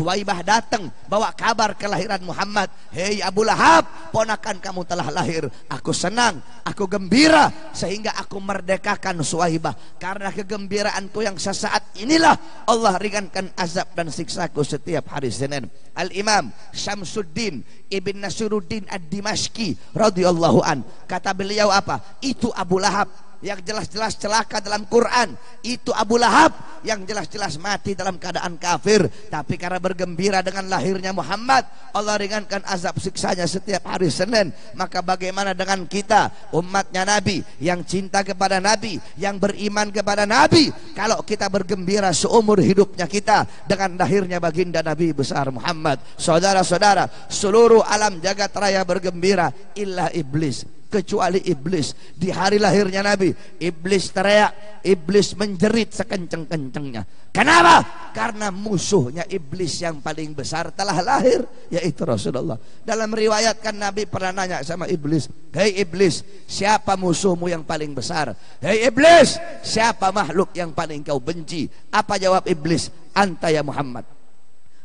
Suwaibah datang bawa kabar kelahiran Muhammad. Hei Abu Lahab, ponakan kamu telah lahir. Aku senang, aku gembira, sehingga aku merdekakan Suwaibah. Karena kegembiraanku yang sesaat inilah Allah ringankan azab dan siksaku setiap hari Senin. Al-Imam Syamsuddin Ibn Nasiruddin Ad-Dimashqi radhiyallahu an, kata beliau apa? Itu Abu Lahab yang jelas-jelas celaka dalam Quran, itu Abu Lahab yang jelas-jelas mati dalam keadaan kafir, tapi karena bergembira dengan lahirnya Muhammad, Allah ringankan azab siksanya setiap hari Senin. Maka bagaimana dengan kita, umatnya Nabi, yang cinta kepada Nabi, yang beriman kepada Nabi, kalau kita bergembira seumur hidupnya kita dengan lahirnya baginda Nabi besar Muhammad? Saudara-saudara, seluruh alam jagat raya bergembira, illa iblis, kecuali iblis. Di hari lahirnya Nabi, iblis teriak, iblis menjerit sekenceng-kencengnya. Kenapa? Karena musuhnya iblis yang paling besar telah lahir, yaitu Rasulullah. Dalam riwayat kan Nabi pernah nanya sama iblis, hei iblis, siapa musuhmu yang paling besar? Hei iblis, siapa makhluk yang paling kau benci? Apa jawab iblis? Anta ya Muhammad.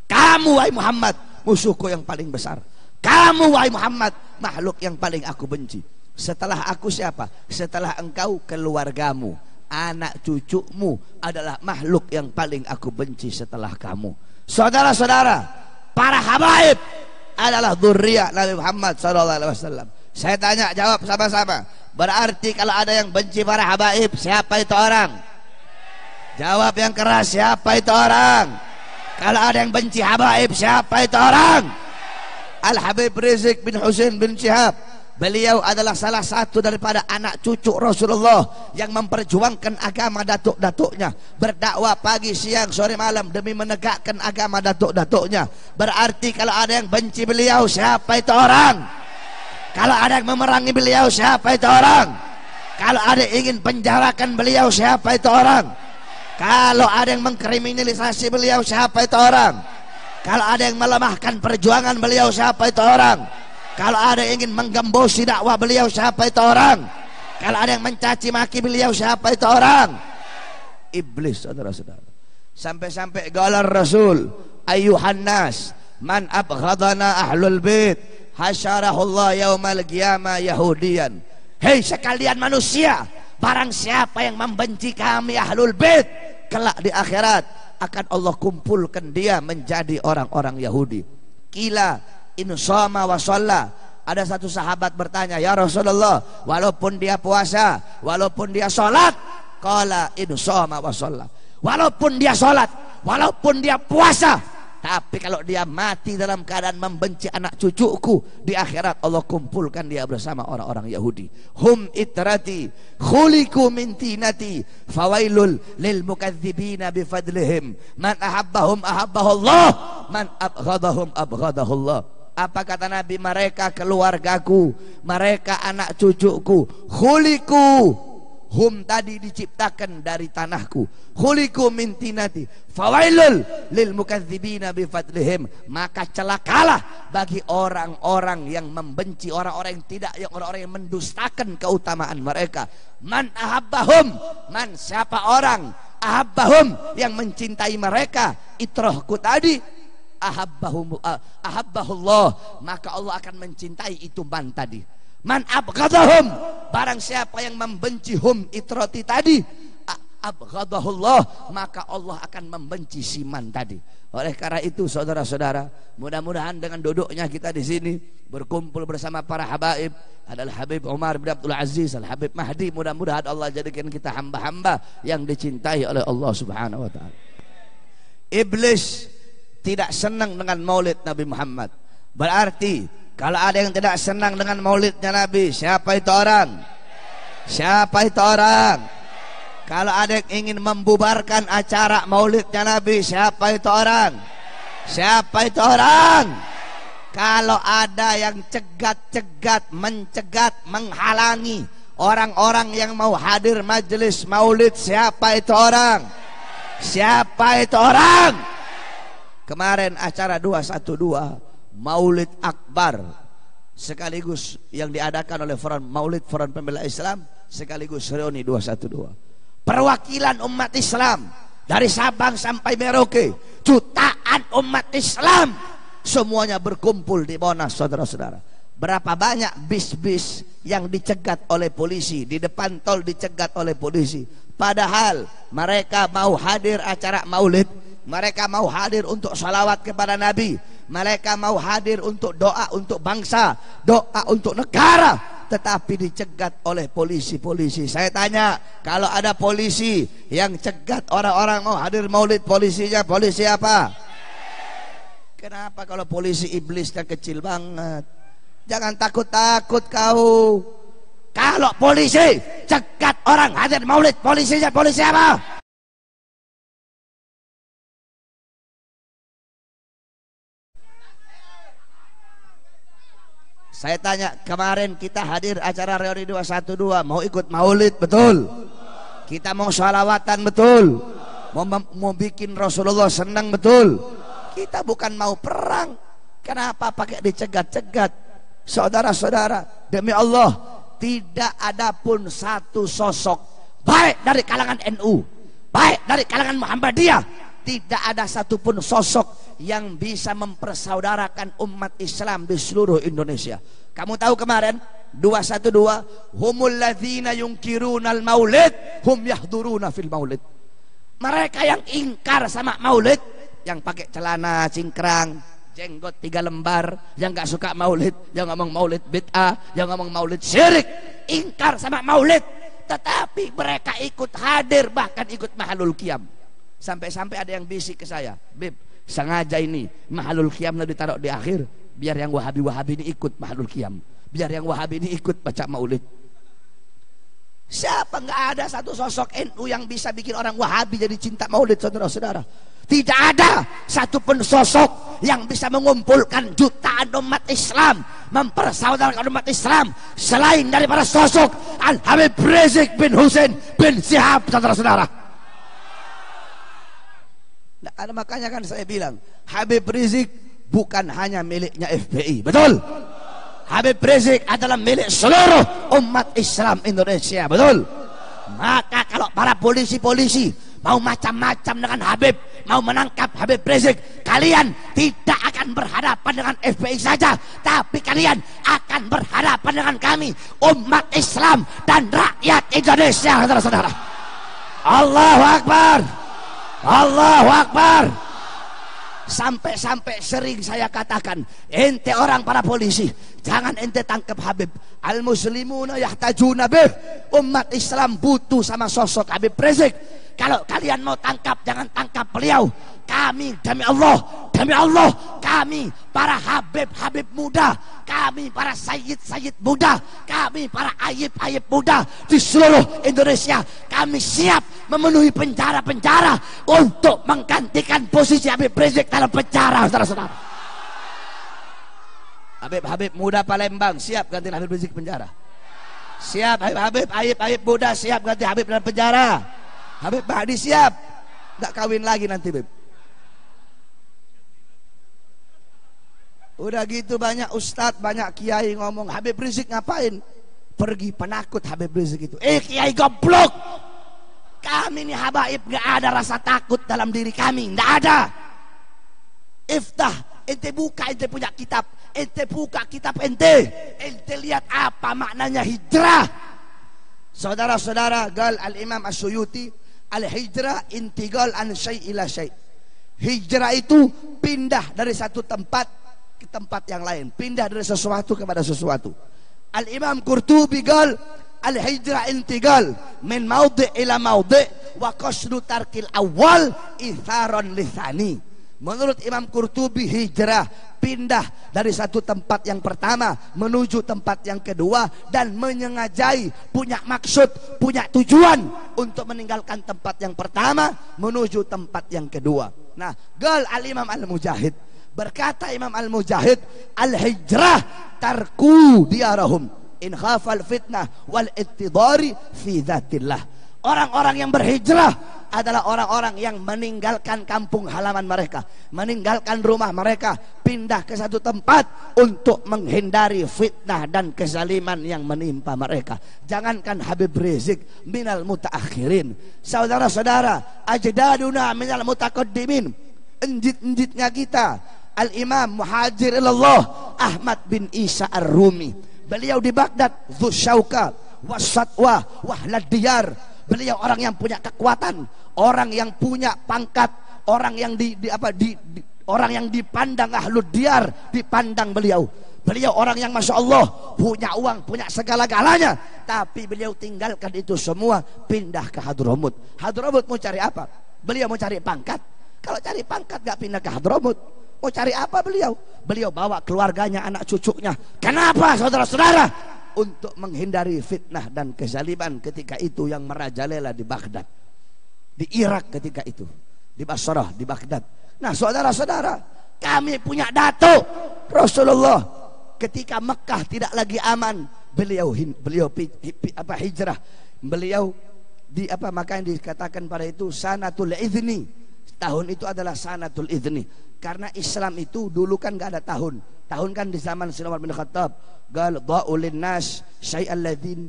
Kamu wahai Muhammad, musuhku yang paling besar. Kamu wahai Muhammad, makhluk yang paling aku benci. Setelah aku siapa? Setelah engkau, keluargamu, anak cucumu adalah makhluk yang paling aku benci setelah kamu. Saudara-saudara, para habaib adalah dzurriyyah Nabi Muhammad SAW. Saya tanya, jawab sama-sama. Berarti kalau ada yang benci para habaib, siapa itu orang? Jawab yang keras, siapa itu orang? Kalau ada yang benci habaib, siapa itu orang? Al-Habib Rizik bin Husain bin Syihab, beliau adalah salah satu daripada anak cucu Rasulullah yang memperjuangkan agama datuk-datuknya, berdakwah pagi, siang, sore, malam demi menegakkan agama datuk-datuknya. Berarti kalau ada yang benci beliau, siapa itu orang? Kalau ada yang memerangi beliau, siapa itu orang? Kalau ada yang ingin penjarakan beliau, siapa itu orang? Kalau ada yang mengkriminalisasi beliau, siapa itu orang? Kalau ada yang melemahkan perjuangan beliau, siapa itu orang? Kalau ada yang ingin menggembosi dakwah beliau, siapa itu orang? Kalau ada yang mencaci maki beliau, siapa itu orang? Iblis, saudara-saudara. Sampai-sampai galar Rasul, ayyuhan nas, man abghadana ahlul bait, hasyarahullah yaumal qiyamah yahudiyan. Hei sekalian manusia, barang siapa yang membenci kami ahlul bait, kelak di akhirat akan Allah kumpulkan dia menjadi orang-orang Yahudi. Kila in shoma wa shalla. Ada satu sahabat bertanya, ya Rasulullah, walaupun dia puasa, walaupun dia sholat, qala in shoma wa shalla. Walaupun dia sholat, walaupun dia puasa, tapi kalau dia mati dalam keadaan membenci anak cucuku, di akhirat Allah kumpulkan dia bersama orang-orang Yahudi. Hum itrati khuliqu min tinati fawailul lil mukadzibina bifadlihim, man ahabbahum ahabbahullah, man abghadahum abghadahullah. Apa kata Nabi? Mereka keluargaku, mereka anak cucuku. Khuliqu, hum tadi diciptakan dari tanahku, khuliqu min tinati fawailul lil mukadzibina bifadlihim, maka celakalah bagi orang-orang yang membenci, orang-orang yang tidak, yang orang-orang yang mendustakan keutamaan mereka. Man ahabbahum, man siapa orang, ahabbahum yang mencintai mereka, itrohku tadi, ahabbahullah, maka Allah akan mencintai itu man tadi. Man abghadahum, barang siapa yang membenci hum itrati tadi, abghadahullah, maka Allah akan membenci si man tadi. Oleh karena itu saudara-saudara, mudah-mudahan dengan duduknya kita di sini berkumpul bersama para habaib, adalah Habib Umar bin Abdul Aziz, Al-Habib Mahdi, mudah-mudahan Allah jadikan kita hamba-hamba yang dicintai oleh Allah Subhanahu wa taala. Iblis tidak senang dengan maulid Nabi Muhammad. Berarti kalau ada yang tidak senang dengan maulidnya Nabi, siapa itu orang? Siapa itu orang? Kalau ada yang ingin membubarkan acara maulidnya Nabi, siapa itu orang? Siapa itu orang? Kalau ada yang cegat-cegat, mencegat, menghalangi orang-orang yang mau hadir majelis maulid, siapa itu orang? Siapa itu orang? Kemarin acara 212 Maulid Akbar, sekaligus yang diadakan oleh Maulid Front Pembela Islam, sekaligus reuni 212. Perwakilan umat Islam dari Sabang sampai Merauke, jutaan jutaan umat Islam semuanya berkumpul di Monas, saudara-saudara. Berapa banyak bis-bis yang dicegat oleh polisi, di depan tol dicegat oleh polisi, padahal mereka mau hadir acara maulid, mereka mau hadir untuk salawat kepada Nabi, mereka mau hadir untuk doa untuk bangsa, doa untuk negara, tetapi dicegat oleh polisi-polisi. Saya tanya, kalau ada polisi yang cegat orang-orang mau hadir maulid, polisinya polisi apa? Kenapa? Kalau polisi iblis kan kecil banget. Jangan takut-takut kau. Kalau polisi cegat orang hadir maulid, polisinya polisi apa? Saya tanya, kemarin kita hadir acara reuni 212, mau ikut maulid, betul? Kita mau sholawatan, betul? Mau bikin Rasulullah senang, betul? Kita bukan mau perang. Kenapa pakai dicegat-cegat? Saudara-saudara, demi Allah, tidak ada pun satu sosok, baik dari kalangan NU, baik dari kalangan Muhammadiyah, tidak ada satupun sosok yang bisa mempersaudarakan umat Islam di seluruh Indonesia. Kamu tahu kemarin 212, humul ladzina yunkirunal maulid hum yahduruna fil maulid. Mereka yang ingkar sama maulid, yang pakai celana cingkrang, jenggot 3 lembar, yang gak suka maulid, yang ngomong maulid bid'ah, yang ngomong maulid syirik, ingkar sama maulid, tetapi mereka ikut hadir, bahkan ikut mahalul qiyam. Sampai-sampai ada yang bisik ke saya, Bib, sengaja ini mahalul qiyamnya ditaruh di akhir, biar yang wahabi-wahabi ini ikut mahalul qiyam, biar yang wahabi ini ikut baca maulid. Siapa? Nggak ada satu sosok NU yang bisa bikin orang wahabi jadi cinta maulid, saudara-saudara. Tidak ada satupun sosok yang bisa mengumpulkan jutaan umat Islam, mempersaudarakan umat Islam, selain daripada sosok Al-Habib Rizik bin Hussein bin Syihab, saudara-saudara. Nah, makanya kan saya bilang, Habib Rizik bukan hanya miliknya FPI, betul? Habib Rizik adalah milik seluruh umat Islam Indonesia, betul? Maka kalau para polisi-polisi mau macam-macam dengan Habib, mau menangkap Habib Rizik, kalian tidak akan berhadapan dengan FPI saja, tapi kalian akan berhadapan dengan kami, umat Islam dan rakyat Indonesia, saudara-saudara. Allahu Akbar, Allahu Akbar. Sampai-sampai sering saya katakan, ente orang para polisi, jangan ente tangkap Habib. Al-muslimuna yahtajuna bih. Umat Islam butuh sama sosok Habib Rizik. Kalau kalian mau tangkap, jangan tangkap beliau. Kami demi Allah, kami para Habib-Habib muda, kami para Sayyid-Sayyid muda, kami para Ayib-Ayib muda di seluruh Indonesia, kami siap memenuhi penjara-penjara untuk menggantikan posisi Habib Rizik dalam penjara, saudara-saudara. Habib-Habib muda Palembang siap ganti Habib Rizik penjara. Siap Habib Ayib muda siap ganti Habib dalam penjara. Habib Mahdi siap, nggak kawin lagi nanti, Beb. Udah gitu banyak ustadz, banyak kiai ngomong Habib Rizik ngapain? Pergi penakut Habib Rizik itu. Kiai goblok. Kami ini habaib nggak ada rasa takut dalam diri kami, nggak ada. Iftah, ente buka, ente punya kitab, ente buka kitab ente lihat apa maknanya hijrah. Saudara-saudara, gal al-Imam As-Suyuti, al-hijrah intiqal an syai' ila syai'. Hijrah itu pindah dari satu tempat ke tempat yang lain, pindah dari sesuatu kepada sesuatu. Al-Imam Qurtubi gal al-hijrah intiqal min maudhi' ila maudhi' wa qasdu tarkil awal itharon lithani. Menurut Imam Qurtubi, hijrah pindah dari satu tempat yang pertama menuju tempat yang kedua dan menyengajai, punya maksud, punya tujuan untuk meninggalkan tempat yang pertama menuju tempat yang kedua. Nah, gal al-Imam Al-Mujahid, berkata Imam Al-Mujahid, al-hijrah tarku diyarahum in khafal fitnah wal ittidari fi dzatillah. Orang-orang yang berhijrah adalah orang-orang yang meninggalkan kampung halaman mereka, meninggalkan rumah mereka, pindah ke satu tempat untuk menghindari fitnah dan kezaliman yang menimpa mereka. Jangankan Habib Rizik, minal mutaakhirin, saudara-saudara, ajdaduna minal mutaqaddimin, enjit-enjitnya kita, Al-Imam Muhajir ilallah Ahmad bin Isa Ar-Rumi. Beliau di Baghdad, Dzusyauka wasatwa wahlad diyar. Beliau orang yang punya kekuatan, orang yang punya pangkat, orang yang orang yang dipandang ahlud diyar, dipandang beliau. Beliau orang yang masya Allah punya uang, punya segala-galanya, tapi beliau tinggalkan itu semua, pindah ke Hadramut. Hadramut mau cari apa? Beliau mau cari pangkat. Kalau cari pangkat gak pindah ke Hadramut. Mau cari apa beliau? Beliau bawa keluarganya, anak cucunya. Kenapa saudara-saudara? Untuk menghindari fitnah dan kezaliman ketika itu yang merajalela di Baghdad, di Irak ketika itu, di Basrah, di Baghdad. Nah saudara-saudara, kami punya datuk Rasulullah ketika Mekah tidak lagi aman, beliau hijrah. Beliau makanya dikatakan pada itu sanatul idzni. Tahun itu adalah sanatul idzni. Karena Islam itu dulu kan gak ada tahun. Tahun kan di zaman Sayyidina Umar bin Khattab, gal dha'ulin nas syai'al ladzin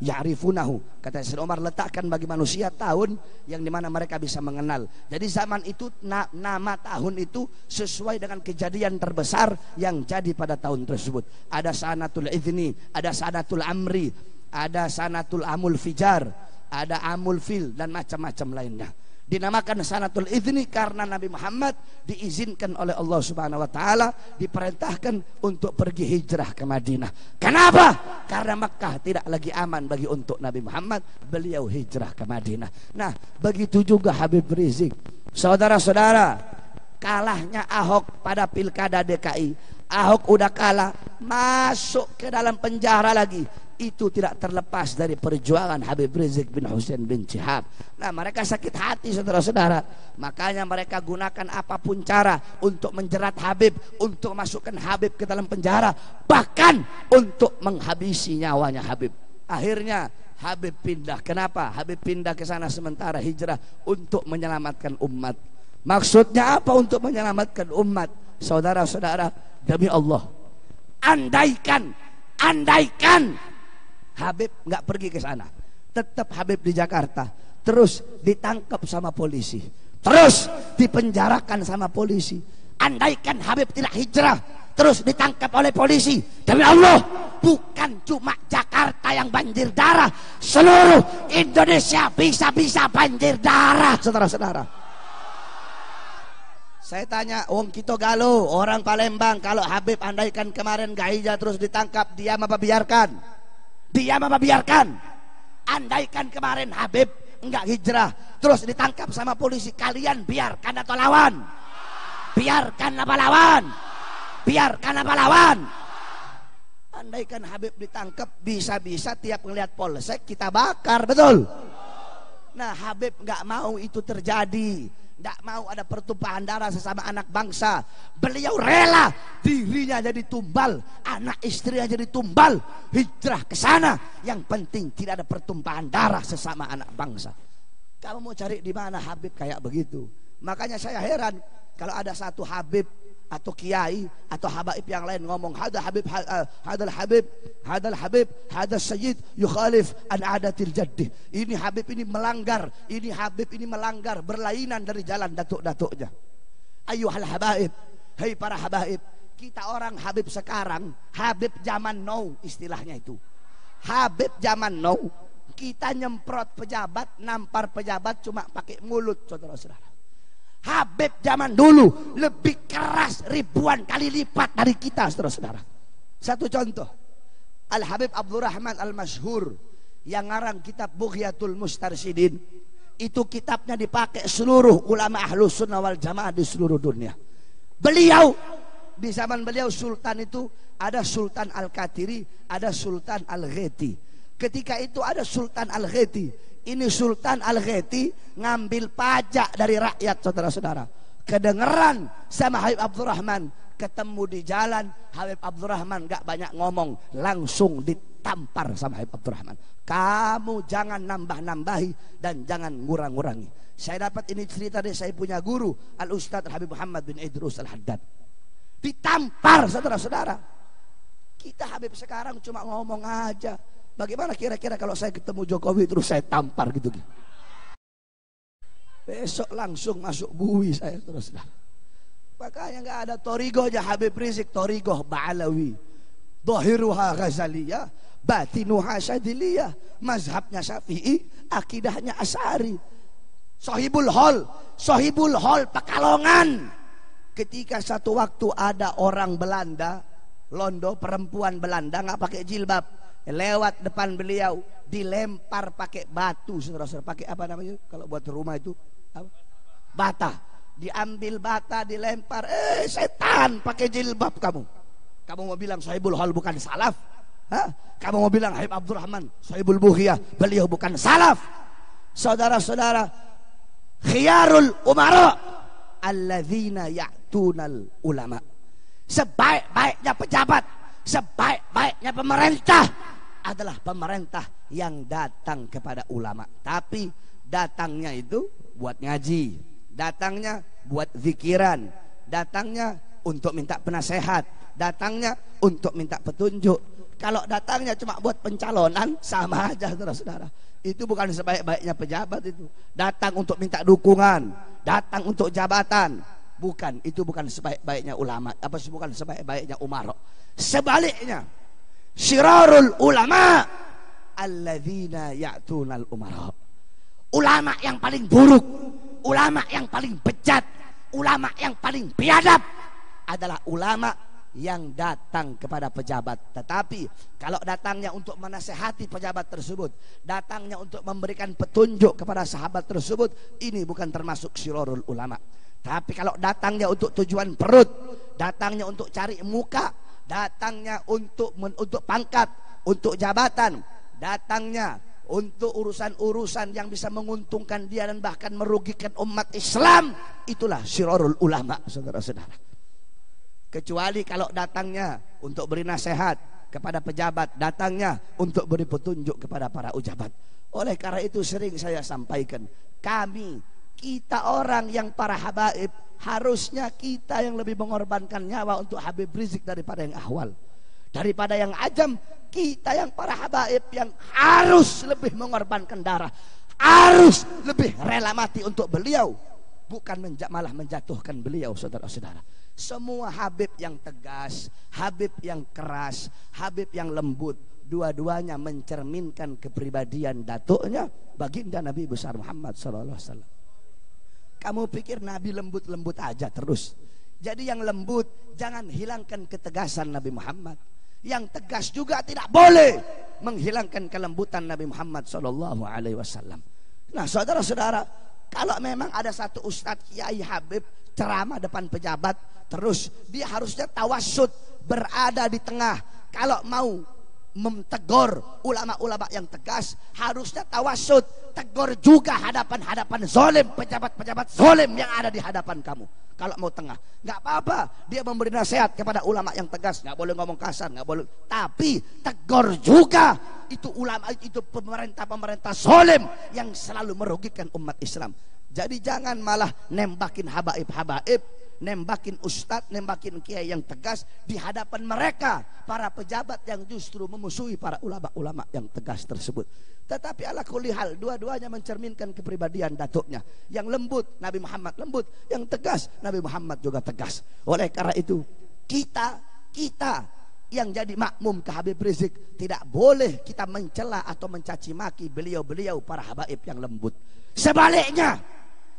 ya'rifunahu. Kata Sayyidina Umar, letakkan bagi manusia tahun yang dimana mereka bisa mengenal. Jadi zaman itu nama tahun itu sesuai dengan kejadian terbesar yang jadi pada tahun tersebut. Ada sanatul idzni, ada sanatul amri, ada sanatul amul fijar, ada amul fil, dan macam-macam lainnya. Dinamakan sanatul idzni karena Nabi Muhammad diizinkan oleh Allah Subhanahu wa taala, diperintahkan untuk pergi hijrah ke Madinah. Kenapa? Karena Makkah tidak lagi aman bagi untuk Nabi Muhammad, beliau hijrah ke Madinah. Nah, begitu juga Habib Rizik. Saudara-saudara, kalahnya Ahok pada Pilkada DKI, Ahok udah kalah, masuk ke dalam penjara lagi. Itu tidak terlepas dari perjuangan Habib Rizik bin Hussein bin Syihab. Nah, mereka sakit hati saudara-saudara. Makanya mereka gunakan apapun cara untuk menjerat Habib, untuk masukkan Habib ke dalam penjara, bahkan untuk menghabisi nyawanya Habib. Akhirnya Habib pindah. Kenapa? Habib pindah ke sana sementara hijrah untuk menyelamatkan umat. Maksudnya apa untuk menyelamatkan umat? Saudara-saudara, demi Allah, andaikan Habib nggak pergi ke sana, tetap Habib di Jakarta, terus ditangkap sama polisi, terus dipenjarakan sama polisi. Andaikan Habib tidak hijrah, terus ditangkap oleh polisi, demi Allah, bukan cuma Jakarta yang banjir darah, seluruh Indonesia bisa-bisa banjir darah, saudara-saudara. Saya tanya, wong kita galuh, orang Palembang, kalau Habib andaikan kemarin gak hijrah terus ditangkap, diam apa biarkan? Diam apa biarkan? Andaikan kemarin Habib enggak hijrah terus ditangkap sama polisi, kalian biarkan atau lawan? Biarkan apa lawan? Biarkan apa lawan? Andaikan Habib ditangkap, bisa-bisa tiap ngelihat polsek kita bakar, betul? Nah, Habib enggak mau itu terjadi. Tidak mau ada pertumpahan darah sesama anak bangsa. Beliau rela dirinya jadi tumbal, anak istrinya jadi tumbal, hijrah ke sana. Yang penting tidak ada pertumpahan darah sesama anak bangsa. Kamu mau cari di mana Habib kayak begitu? Makanya saya heran kalau ada satu Habib atau kiai atau habaib yang lain ngomong hadal Habib hadal Sayyid yukhalif an adatil jaddi. Ini Habib ini melanggar, ini Habib ini melanggar, berlainan dari jalan datuk-datuknya. Ayuhal habaib, hei para habaib, kita orang Habib sekarang, Habib zaman now istilahnya itu. Habib zaman now, kita nyemprot pejabat, nampar pejabat cuma pakai mulut, saudara-saudara. Habib zaman dulu lebih keras ribuan kali lipat dari kita, saudara-saudara. Satu contoh, Al-Habib Abdurrahman Al-Masyhur yang ngarang kitab Bughyatul Mustarsyidin, itu kitabnya dipakai seluruh ulama Ahlus Sunnah wal Jamaah di seluruh dunia. Beliau, di zaman beliau sultan itu ada Sultan Al-Qatiri, ada Sultan Al-Gheti. Ketika itu ada Sultan Al-Gheti. Ini Sultan Al-Gheti ngambil pajak dari rakyat, saudara-saudara. Kedengeran sama Habib Abdurrahman, ketemu di jalan, Habib Abdurrahman gak banyak ngomong, langsung ditampar sama Habib Abdurrahman. Kamu jangan nambah-nambahi dan jangan ngurang-ngurangi. Saya dapat ini cerita dari saya punya guru, Al-Ustadz Habib Muhammad bin Idrus Al-Haddad. Ditampar, saudara-saudara. Kita Habib sekarang cuma ngomong aja. Bagaimana kira-kira kalau saya ketemu Jokowi terus saya tampar gitu? Besok langsung masuk bui saya terus. Makanya nggak ada torigo aja Habib Rizik, torigo Ba'alawi, Dhahiruha Ghazaliyah, batinuha Syadiliyah, mazhabnya Syafi'i, akidahnya Asy'ari. Sohibul Hol Pekalongan. Ketika satu waktu ada orang Belanda, Londo, perempuan Belanda nggak pakai jilbab, lewat depan beliau, dilempar pakai batu, saudara-saudara. Pakai apa namanya kalau buat rumah itu? Apa? Bata. Diambil bata, dilempar. Setan, pakai jilbab kamu. Kamu mau bilang Sohibul Hol bukan salaf? Hah? Kamu mau bilang Habib Abdurrahman Sohibul Bughiyah beliau bukan salaf? Saudara-saudara, khiyarul umara alladzina ya'tunal ulama. Sebaik-baiknya pejabat, sebaik-baiknya pemerintah adalah pemerintah yang datang kepada ulama. Tapi datangnya itu buat ngaji, datangnya buat zikiran, datangnya untuk minta penasehat, datangnya untuk minta petunjuk. Kalau datangnya cuma buat pencalonan, sama aja saudara-saudara. Itu bukan sebaik-baiknya pejabat itu. Datang untuk minta dukungan, datang untuk jabatan. Bukan, itu bukan sebaik-baiknya ulama. Apa sih, bukan sebaik-baiknya umara. Sebaliknya, syirarul ulama alladzina ya'tunal umara. Ulama yang paling buruk, ulama yang paling bejat, ulama yang paling biadab adalah ulama yang datang kepada pejabat. Tetapi kalau datangnya untuk menasehati pejabat tersebut, datangnya untuk memberikan petunjuk kepada sahabat tersebut, ini bukan termasuk syirarul ulama. Tapi kalau datangnya untuk tujuan perut, datangnya untuk cari muka, datangnya untuk pangkat, untuk jabatan, datangnya untuk urusan-urusan yang bisa menguntungkan dia dan bahkan merugikan umat Islam, itulah syirarul ulama, saudara-saudara. Kecuali kalau datangnya untuk beri nasihat kepada pejabat, datangnya untuk beri petunjuk kepada para ujabat. Oleh karena itu sering saya sampaikan, kita orang yang para habaib, harusnya kita yang lebih mengorbankan nyawa untuk Habib Rizik daripada yang ahwal, daripada yang ajam. Kita yang para habaib yang harus lebih mengorbankan darah, harus lebih rela mati untuk beliau, bukan malah menjatuhkan beliau, saudara-saudara. Semua Habib yang tegas, Habib yang keras, Habib yang lembut, dua-duanya mencerminkan kepribadian datuknya baginda Nabi besar Muhammad SAW. Kamu pikir Nabi lembut-lembut aja terus? Jadi yang lembut jangan hilangkan ketegasan Nabi Muhammad. Yang tegas juga tidak boleh menghilangkan kelembutan Nabi Muhammad SAW. Nah, saudara-saudara, kalau memang ada satu ustadz kiai Habib ceramah depan pejabat, terus dia harusnya tawassut, berada di tengah. Kalau mau mentegur ulama-ulama yang tegas, harusnya tawassut, tegur juga hadapan-hadapan zalim, pejabat-pejabat zalim yang ada di hadapan kamu. Kalau mau tengah, nggak apa-apa dia memberi nasihat kepada ulama yang tegas, nggak boleh ngomong kasar, nggak boleh, tapi tegur juga itu ulama, itu pemerintah zalim yang selalu merugikan umat Islam. Jadi jangan malah nembakin habaib-habaib, nembakin ustadz, nembakin kiai yang tegas di hadapan mereka, para pejabat yang justru memusuhi para ulama-ulama yang tegas tersebut. Tetapi ala kulli hal, dua-duanya mencerminkan kepribadian datuknya. Yang lembut, Nabi Muhammad lembut. Yang tegas, Nabi Muhammad juga tegas. Oleh karena itu, kita yang jadi makmum ke Habib Rizik, tidak boleh kita mencela atau mencaci maki beliau-beliau para habaib yang lembut. Sebaliknya,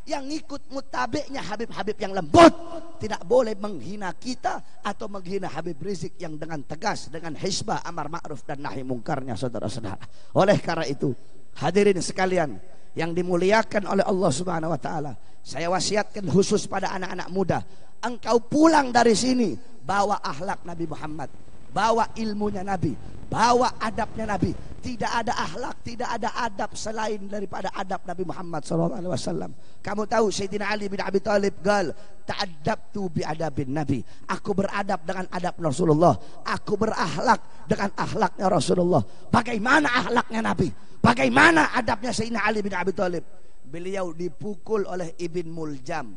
yang ngikut mutabiknya Habib-Habib yang lembut tidak boleh menghina kita atau menghina Habib Rizik yang dengan tegas, dengan hisbah amar ma'ruf dan nahi mungkarnya, saudara-saudara. Oleh karena itu, hadirin sekalian yang dimuliakan oleh Allah Subhanahu wa taala, saya wasiatkan khusus pada anak-anak muda, engkau pulang dari sini bawa akhlak Nabi Muhammad, bawa ilmunya Nabi, bawa adabnya Nabi. Tidak ada akhlak, tidak ada adab selain daripada adab Nabi Muhammad SAW. Kamu tahu Sayyidina Ali bin Abi Thalib gal, ta'addabtu bi adabin Nabi. Aku beradab dengan adab Rasulullah. Aku berakhlak dengan akhlaknya Rasulullah. Bagaimana akhlaknya Nabi? Bagaimana adabnya Sayyidina Ali bin Abi Thalib? Beliau dipukul oleh Ibn Muljam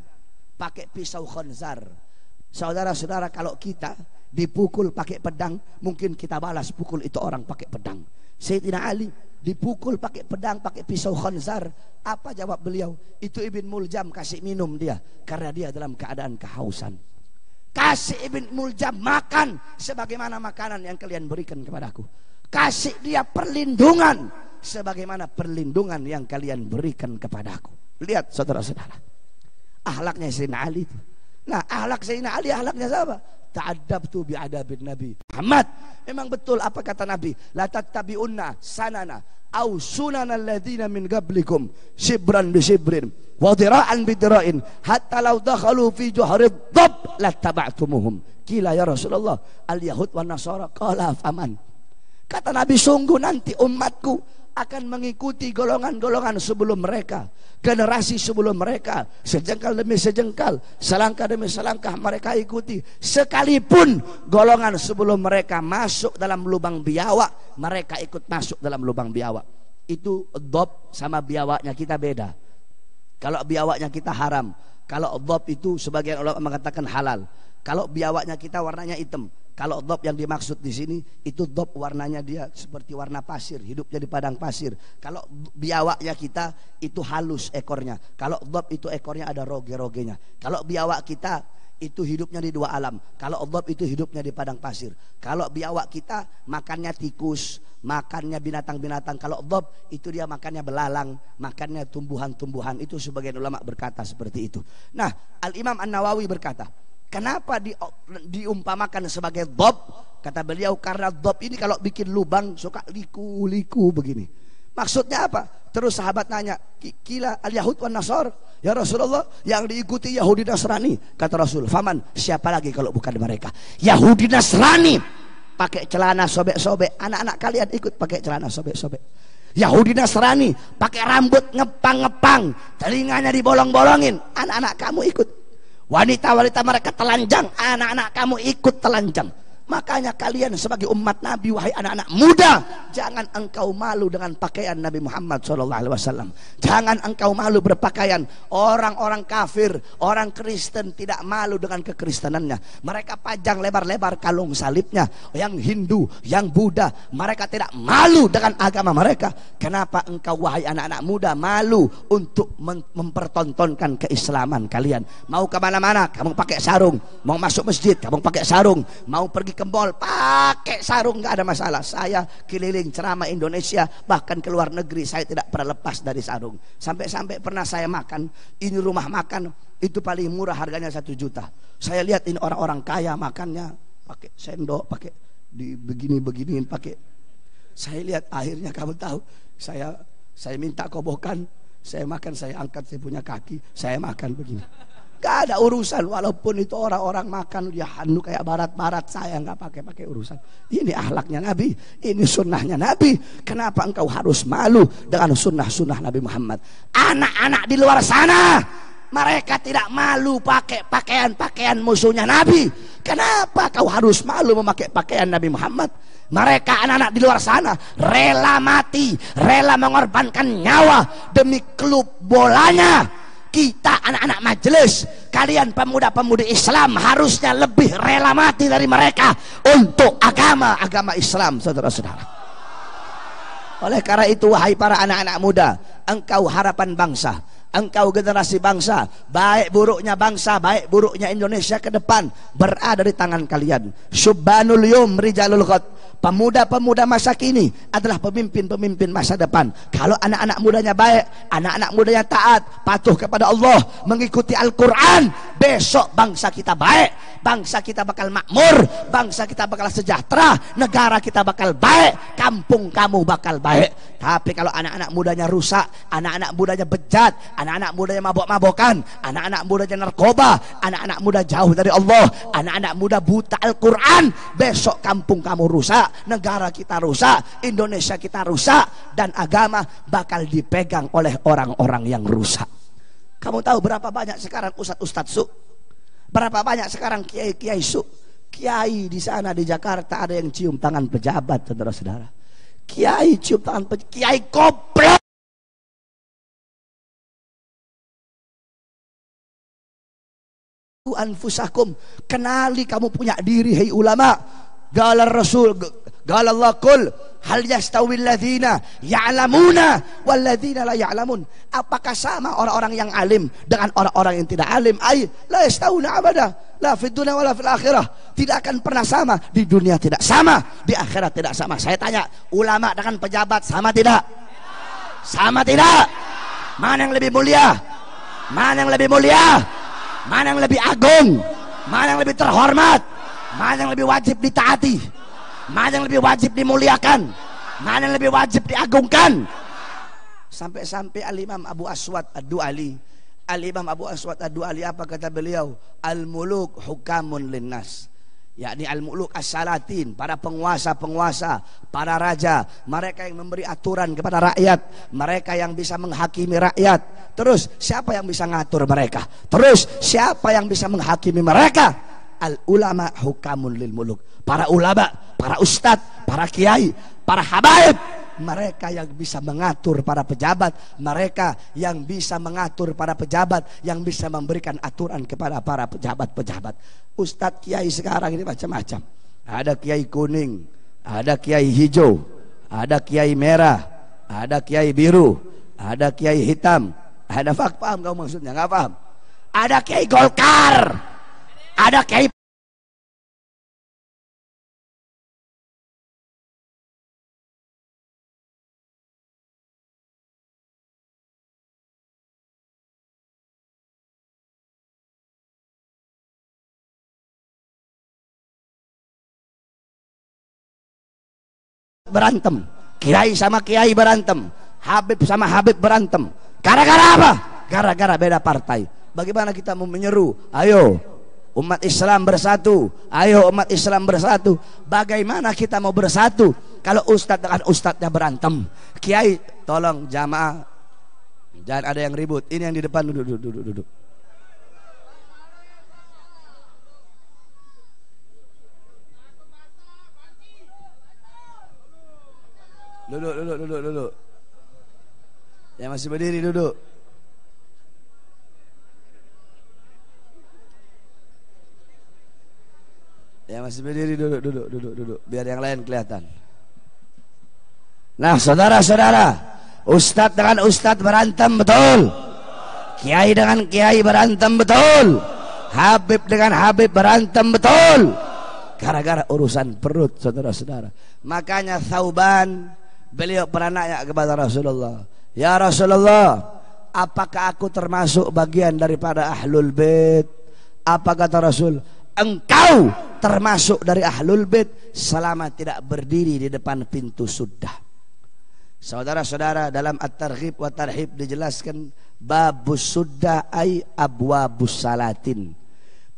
pakai pisau khanzar. Saudara-saudara, kalau kita dipukul pakai pedang, mungkin kita balas pukul itu orang pakai pedang. Sayyidina Ali dipukul pakai pedang, pakai pisau khanzar. Apa jawab beliau? Itu Ibn Muljam kasih minum dia karena dia dalam keadaan kehausan. Kasih Ibn Muljam makan sebagaimana makanan yang kalian berikan kepadaku. Kasih dia perlindungan sebagaimana perlindungan yang kalian berikan kepadaku. Lihat saudara-saudara, akhlaknya Sayyidina Ali itu. Nah, akhlak Sayyidina Ali, akhlaknya siapa? Ta'addabtu bi'adabin Nabi Muhammad. Memang betul apa kata Nabi, la tattabi'unna sanana au sunanal ladzina min qablikum shibran bi shibrin wa dira'an bi dira'in hatta law dakhalu fi juhrid dhab lattaba'tumuhum. Qila ya Rasulullah al yahud wan nasara, qala faman. Kata Nabi, sungguh nanti umatku akan mengikuti golongan-golongan sebelum mereka, generasi sebelum mereka, sejengkal demi sejengkal, selangkah demi selangkah mereka ikuti. Sekalipun golongan sebelum mereka masuk dalam lubang biawak, mereka ikut masuk dalam lubang biawak. Itu dhab sama biawaknya kita beda. Kalau biawaknya kita haram, kalau dhab itu sebagian ulama mengatakan halal. Kalau biawaknya kita warnanya hitam. Kalau dhab yang dimaksud di sini itu dhab warnanya dia seperti warna pasir, hidupnya di padang pasir. Kalau biawaknya kita itu halus ekornya. Kalau dhab itu ekornya ada roge-rogenya. Kalau biawak kita itu hidupnya di dua alam. Kalau dhab itu hidupnya di padang pasir. Kalau biawak kita makannya tikus, makannya binatang-binatang. Kalau dhab itu dia makannya belalang, makannya tumbuhan-tumbuhan. Itu sebagian ulama berkata seperti itu. Nah, Al-Imam An-Nawawi berkata, kenapa diumpamakan sebagai dhab? Kata beliau, karena dhab ini kalau bikin lubang suka liku-liku begini. Maksudnya apa? Terus sahabat nanya, kila al-yahud wan nasar, ya Rasulullah, yang diikuti Yahudi Nasrani. Kata Rasul, faman, siapa lagi kalau bukan mereka? Yahudi Nasrani pakai celana sobek-sobek, anak-anak kalian ikut pakai celana sobek-sobek. Yahudi Nasrani pakai rambut ngepang-ngepang, telinganya dibolong-bolongin, anak-anak kamu ikut. Wanita-wanita mereka telanjang, anak-anak kamu ikut telanjang. Makanya kalian sebagai umat Nabi, wahai anak-anak muda, jangan engkau malu dengan pakaian Nabi Muhammad SAW. Jangan engkau malu berpakaian. Orang-orang kafir, orang Kristen tidak malu dengan kekristenannya. Mereka pajang lebar-lebar kalung salibnya. Yang Hindu, yang Buddha, mereka tidak malu dengan agama mereka. Kenapa engkau wahai anak-anak muda malu untuk mempertontonkan keislaman kalian? Mau kemana-mana kamu pakai sarung, mau masuk masjid kamu pakai sarung, mau pergi ke mall pakai sarung, nggak ada masalah. Saya keliling ceramah Indonesia, bahkan ke luar negeri, saya tidak pernah lepas dari sarung. Sampai-sampai pernah saya makan, ini rumah makan itu paling murah harganya 1 juta. Saya lihat ini orang-orang kaya makannya pakai sendok, pakai di begini-beginiin pakai. Saya lihat akhirnya kamu tahu, saya minta kobokan, saya makan, saya angkat, saya punya kaki, saya makan begini. Gak ada urusan, walaupun itu orang-orang makan dia handu kayak barat-barat, saya nggak pakai urusan. Ini akhlaknya Nabi, ini sunnahnya Nabi. Kenapa engkau harus malu dengan sunnah-sunnah Nabi Muhammad? Anak-anak di luar sana mereka tidak malu pakai pakaian musuhnya Nabi. Kenapa kau harus malu memakai pakaian Nabi Muhammad? Mereka anak-anak di luar sana rela mati, rela mengorbankan nyawa demi klub bolanya. Kita anak-anak majelis, kalian pemuda-pemudi Islam harusnya lebih rela mati dari mereka untuk agama Islam, saudara-saudara. Oleh karena itu, wahai para anak-anak muda, engkau harapan bangsa, engkau generasi bangsa, baik buruknya bangsa, baik buruknya Indonesia ke depan berada di tangan kalian. Subhanul yum rijalul ghad. Pemuda-pemuda masa kini adalah pemimpin-pemimpin masa depan. Kalau anak-anak mudanya baik, anak-anak mudanya taat, patuh kepada Allah, mengikuti Al-Quran, besok bangsa kita baik, bangsa kita bakal makmur, bangsa kita bakal sejahtera, negara kita bakal baik, kampung kamu bakal baik. Tapi kalau anak-anak mudanya rusak, anak-anak mudanya bejat, anak-anak mudanya mabok-mabokan, anak-anak mudanya narkoba, anak-anak muda jauh dari Allah, anak-anak muda buta Al-Quran, besok kampung kamu rusak, negara kita rusak, Indonesia kita rusak, dan agama bakal dipegang oleh orang-orang yang rusak. Kamu tahu berapa banyak sekarang ustadz-ustadz su? Berapa banyak sekarang kiai-kiai su? Kiai di sana di Jakarta ada yang cium tangan pejabat, saudara-saudara. Kiai cium tangan pejabat, kiai goblok. Anfusakum, kenali kamu punya diri, hei ulama. Galar Rasul, Qala Allah qul hal yastawil ladzina ya'lamuna wal ladzina la ya'lamun. Apakah sama orang-orang yang alim dengan orang-orang yang tidak alim? Ay la yastawuna abada, la fid dunya wala fil akhirah. Tidak akan pernah sama, di dunia tidak sama, di akhirat tidak sama. Saya tanya, ulama dengan pejabat sama tidak? Sama tidak? Mana yang lebih mulia? Mana yang lebih mulia? Mana yang lebih agung? Mana yang lebih terhormat? Mana yang lebih wajib ditaati? Mana yang lebih wajib dimuliakan? Mana yang lebih wajib diagungkan? Sampai-sampai Al-Imam Abu Aswad Ad-Du'ali, Al-Imam Abu Aswad Ad-Du'ali apa kata beliau? Al-muluk hukamun linnas, yakni al-muluk as-salatin, para penguasa-penguasa, para raja, mereka yang memberi aturan kepada rakyat, mereka yang bisa menghakimi rakyat. Terus siapa yang bisa ngatur mereka? Terus siapa yang bisa menghakimi mereka? Al-ulama hukamun lil muluk, para ulama, para ustadz, para kiai, para habaib, mereka yang bisa mengatur para pejabat, mereka yang bisa mengatur para pejabat, yang bisa memberikan aturan kepada para pejabat-pejabat. Ustadz kiai sekarang ini macam-macam. Ada kiai kuning, ada kiai hijau, ada kiai merah, ada kiai biru, ada kiai hitam. Ada paham kau maksudnya? Nggak paham? Ada kiai Golkar, ada kiai berantem, kiai sama kiai berantem, habib sama habib berantem. Gara-gara apa? Gara-gara beda partai. Bagaimana kita mau menyeru? Ayo umat Islam bersatu, ayo umat Islam bersatu. Bagaimana kita mau bersatu kalau ustadz dengan ustadznya berantem? Kiai, tolong jamaah jangan ada yang ribut. Ini yang di depan, duduk. Duduk. Yang masih berdiri duduk. Yang masih berdiri duduk. Biar yang lain kelihatan. Nah, saudara-saudara, ustadz dengan ustadz berantem betul. Kiai dengan kiai berantem betul. Habib dengan habib berantem betul. Gara-gara urusan perut, saudara-saudara. Makanya Thauban, beliau pernah nanya kepada Rasulullah, ya Rasulullah, apakah aku termasuk bagian daripada ahlul bait? Apa kata Rasul? Engkau termasuk dari ahlul bait selama tidak berdiri di depan pintu suddah. Saudara-saudara, dalam At-Targhib wa Tarhib dijelaskan babus suddah ay abwabus salatin.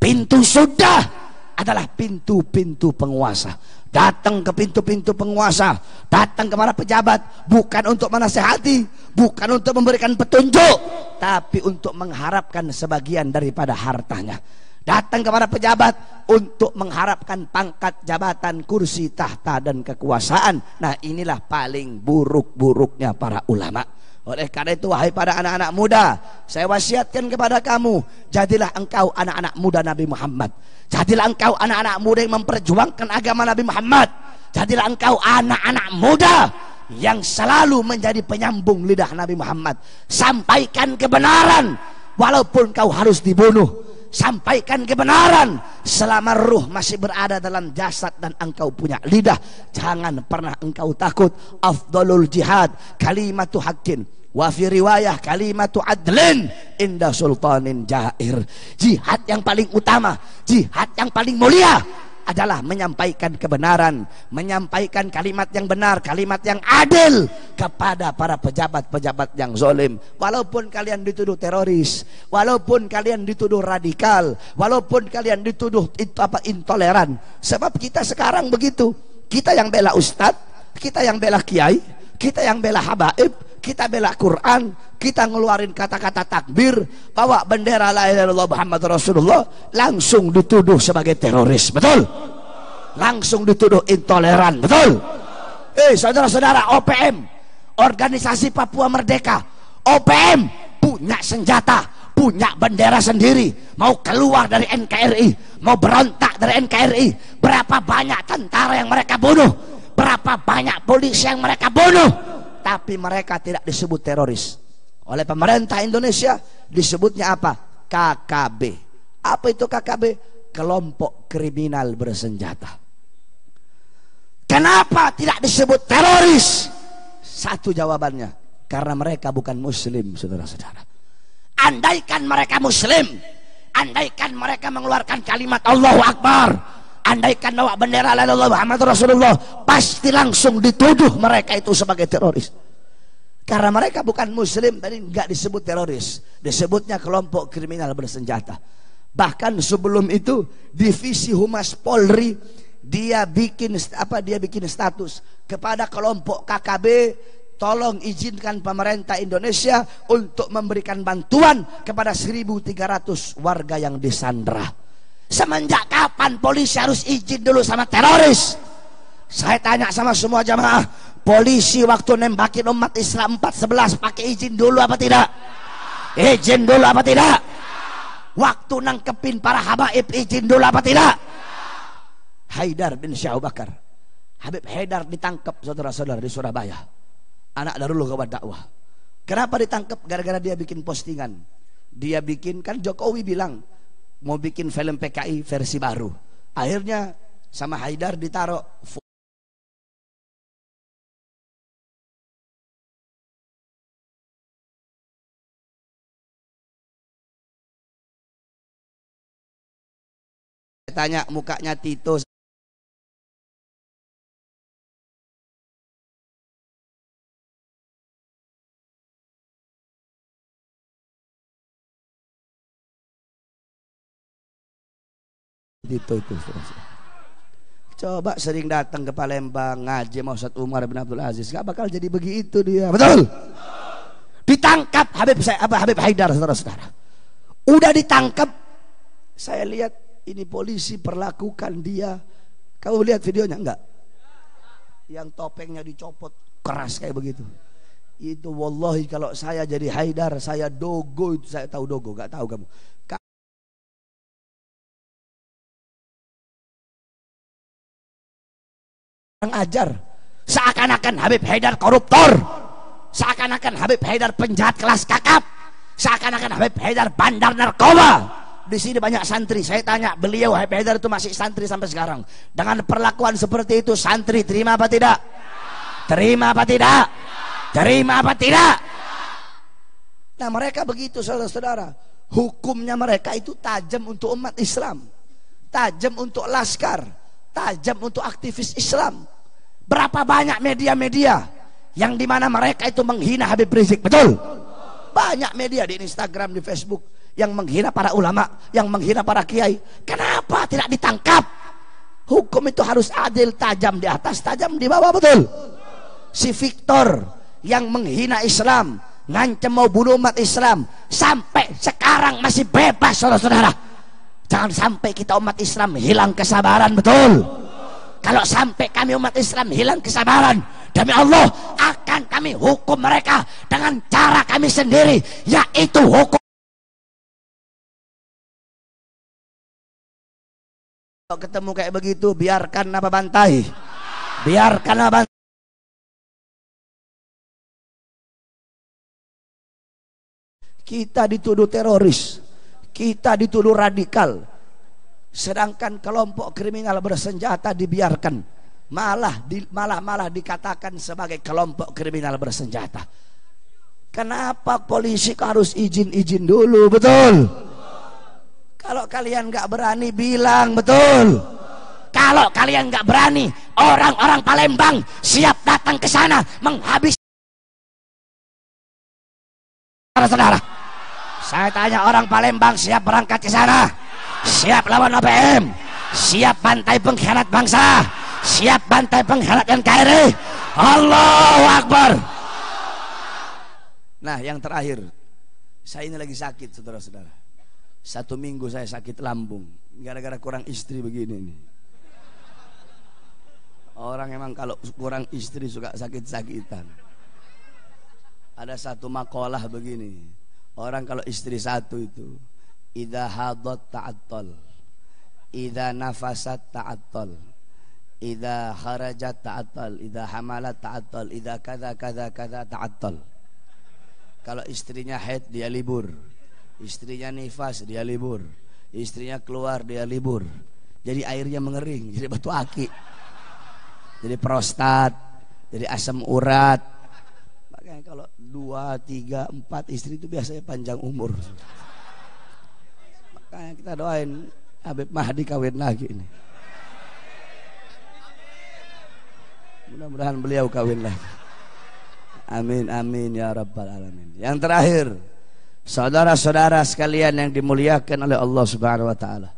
Pintu suddah adalah pintu-pintu penguasa. Datang ke pintu-pintu penguasa, datang kepada pejabat, bukan untuk menasehati, bukan untuk memberikan petunjuk, tapi untuk mengharapkan sebagian daripada hartanya. Datang kepada pejabat untuk mengharapkan pangkat, jabatan, kursi, tahta, dan kekuasaan. Nah, inilah paling buruk-buruknya para ulama. Oleh karena itu, wahai para anak-anak muda, saya wasiatkan kepada kamu, jadilah engkau anak-anak muda Nabi Muhammad. Jadilah engkau anak-anak muda yang memperjuangkan agama Nabi Muhammad. Jadilah engkau anak-anak muda yang selalu menjadi penyambung lidah Nabi Muhammad. Sampaikan kebenaran walaupun kau harus dibunuh. Sampaikan kebenaran selama ruh masih berada dalam jasad dan engkau punya lidah. Jangan pernah engkau takut. Afdalul jihad kalimatu haqqin, wa fi riwayah kalimatu adlin inda sultanin jair. Jihad yang paling utama, jihad yang paling mulia adalah menyampaikan kebenaran, menyampaikan kalimat yang benar, kalimat yang adil kepada para pejabat-pejabat yang zalim. Walaupun kalian dituduh teroris, walaupun kalian dituduh radikal, walaupun kalian dituduh intoleran. Sebab kita sekarang begitu. Kita yang bela ustadz, kita yang bela kiai, kita yang bela habaib, kita bela Quran, kita ngeluarin kata-kata takbir, bawa bendera la ilaha illallah Muhammad Rasulullah, langsung dituduh sebagai teroris, betul? Langsung dituduh intoleran, betul? Saudara-saudara, OPM, Organisasi Papua Merdeka, OPM punya senjata, punya bendera sendiri, mau keluar dari NKRI, mau berontak dari NKRI. Berapa banyak tentara yang mereka bunuh, Berapa banyak polisi yang mereka bunuh, tapi mereka tidak disebut teroris. Oleh pemerintah Indonesia disebutnya apa? KKB. Apa itu KKB? Kelompok kriminal bersenjata. Kenapa tidak disebut teroris? Satu jawabannya, karena mereka bukan muslim, saudara-saudara. Andaikan mereka muslim, andaikan mereka mengeluarkan kalimat Allahu Akbar, andaikan bawa bendera la ilaha illallah Muhammad Rasulullah, pasti langsung dituduh mereka itu sebagai teroris. Karena mereka bukan muslim, tadi nggak disebut teroris, disebutnya kelompok kriminal bersenjata. Bahkan sebelum itu divisi Humas Polri dia bikin status kepada kelompok KKB, tolong izinkan pemerintah Indonesia untuk memberikan bantuan kepada 1.300 warga yang disandra. Semenjak kapan polisi harus izin dulu sama teroris? Saya tanya sama semua jamaah, polisi waktu nembakin umat Islam 411 pakai izin dulu apa tidak? Izin dulu apa tidak? Waktu nangkepin para habaib izin dulu apa tidak? Haidar bin Syekh Abu Bakar, Habib Haidar ditangkap saudara-saudara di Surabaya, anak Darul Gawat Dakwah. Kenapa ditangkap? Gara-gara dia bikin postingan. Dia bikin, kan Jokowi bilang mau bikin film PKI versi baru. Akhirnya sama Haidar ditaruh tanya mukanya Tito. Itu coba sering datang ke Palembang ngaji sama Ustaz Umar bin Abdul Aziz, gak bakal jadi begitu dia. Betul? Ditangkap Habib Haidar, saudara-saudara. Udah ditangkap, saya lihat ini polisi perlakukan dia. Kamu lihat videonya enggak? Yang topengnya dicopot keras kayak begitu. Itu wallahi kalau saya jadi Haidar, saya dogo itu. Saya tahu dogo, gak tahu kamu. Ajar seakan-akan Habib Haidar koruptor, seakan-akan Habib Haidar penjahat kelas kakap, seakan-akan Habib Haidar bandar narkoba. Di sini banyak santri, saya tanya beliau Habib Haidar itu masih santri sampai sekarang. Dengan perlakuan seperti itu santri terima apa tidak? Terima apa tidak? Terima apa tidak? Nah mereka begitu saudara-saudara. Hukumnya mereka itu tajam untuk umat Islam, tajam untuk laskar, tajam untuk aktivis Islam. Berapa banyak media-media yang dimana mereka itu menghina Habib Rizik, betul? Banyak media di Instagram, di Facebook yang menghina para ulama, yang menghina para kiai. Kenapa tidak ditangkap? Hukum itu harus adil, tajam di atas, tajam di bawah, betul? Si Victor yang menghina Islam, ngancam mau bunuh umat Islam, sampai sekarang masih bebas, saudara-saudara. Jangan sampai kita umat Islam hilang kesabaran, betul? Kalau sampai kami umat Islam hilang kesabaran, demi Allah akan kami hukum mereka dengan cara kami sendiri, yaitu hukum. Kalau ketemu kayak begitu, biarkan apa bantai? Biarkan apa bantai? Kita dituduh teroris, kita dituduh radikal. Sedangkan kelompok kriminal bersenjata dibiarkan, malah dikatakan sebagai kelompok kriminal bersenjata. Kenapa polisi harus izin dulu, betul? Kalau kalian nggak berani bilang, betul? Kalau kalian nggak berani, orang-orang Palembang siap datang ke sana menghabis. Saudara, saya tanya, orang Palembang siap berangkat ke sana? Siap lawan OPM, siap bantai pengkhianat bangsa, siap bantai pengkhianat NKRI. Allahu Akbar. Nah yang terakhir, saya ini lagi sakit saudara-saudara. 1 minggu saya sakit lambung, gara-gara kurang istri begini nih. Orang emang kalau kurang istri suka sakit-sakitan. Ada satu makalah begini, orang kalau istri satu itu, idza hadat ta'attal, idza nafasat ta'attal, idza kharajat ta'attal, idza hamalat ta'attal, idza kadza kadza kadza ta'attal. Kalau istrinya haid dia libur, istrinya nifas dia libur, istrinya keluar dia libur. Jadi airnya mengering, jadi batu aki, jadi prostat, jadi asam urat. Makanya kalau 2, 3, 4 istri itu biasanya panjang umur. Makanya kita doain Habib Mahdi kawin lagi ini. Mudah-mudahan beliau kawin lagi. Amin amin ya rabbal alamin. Yang terakhir, saudara-saudara sekalian yang dimuliakan oleh Allah Subhanahu wa taala.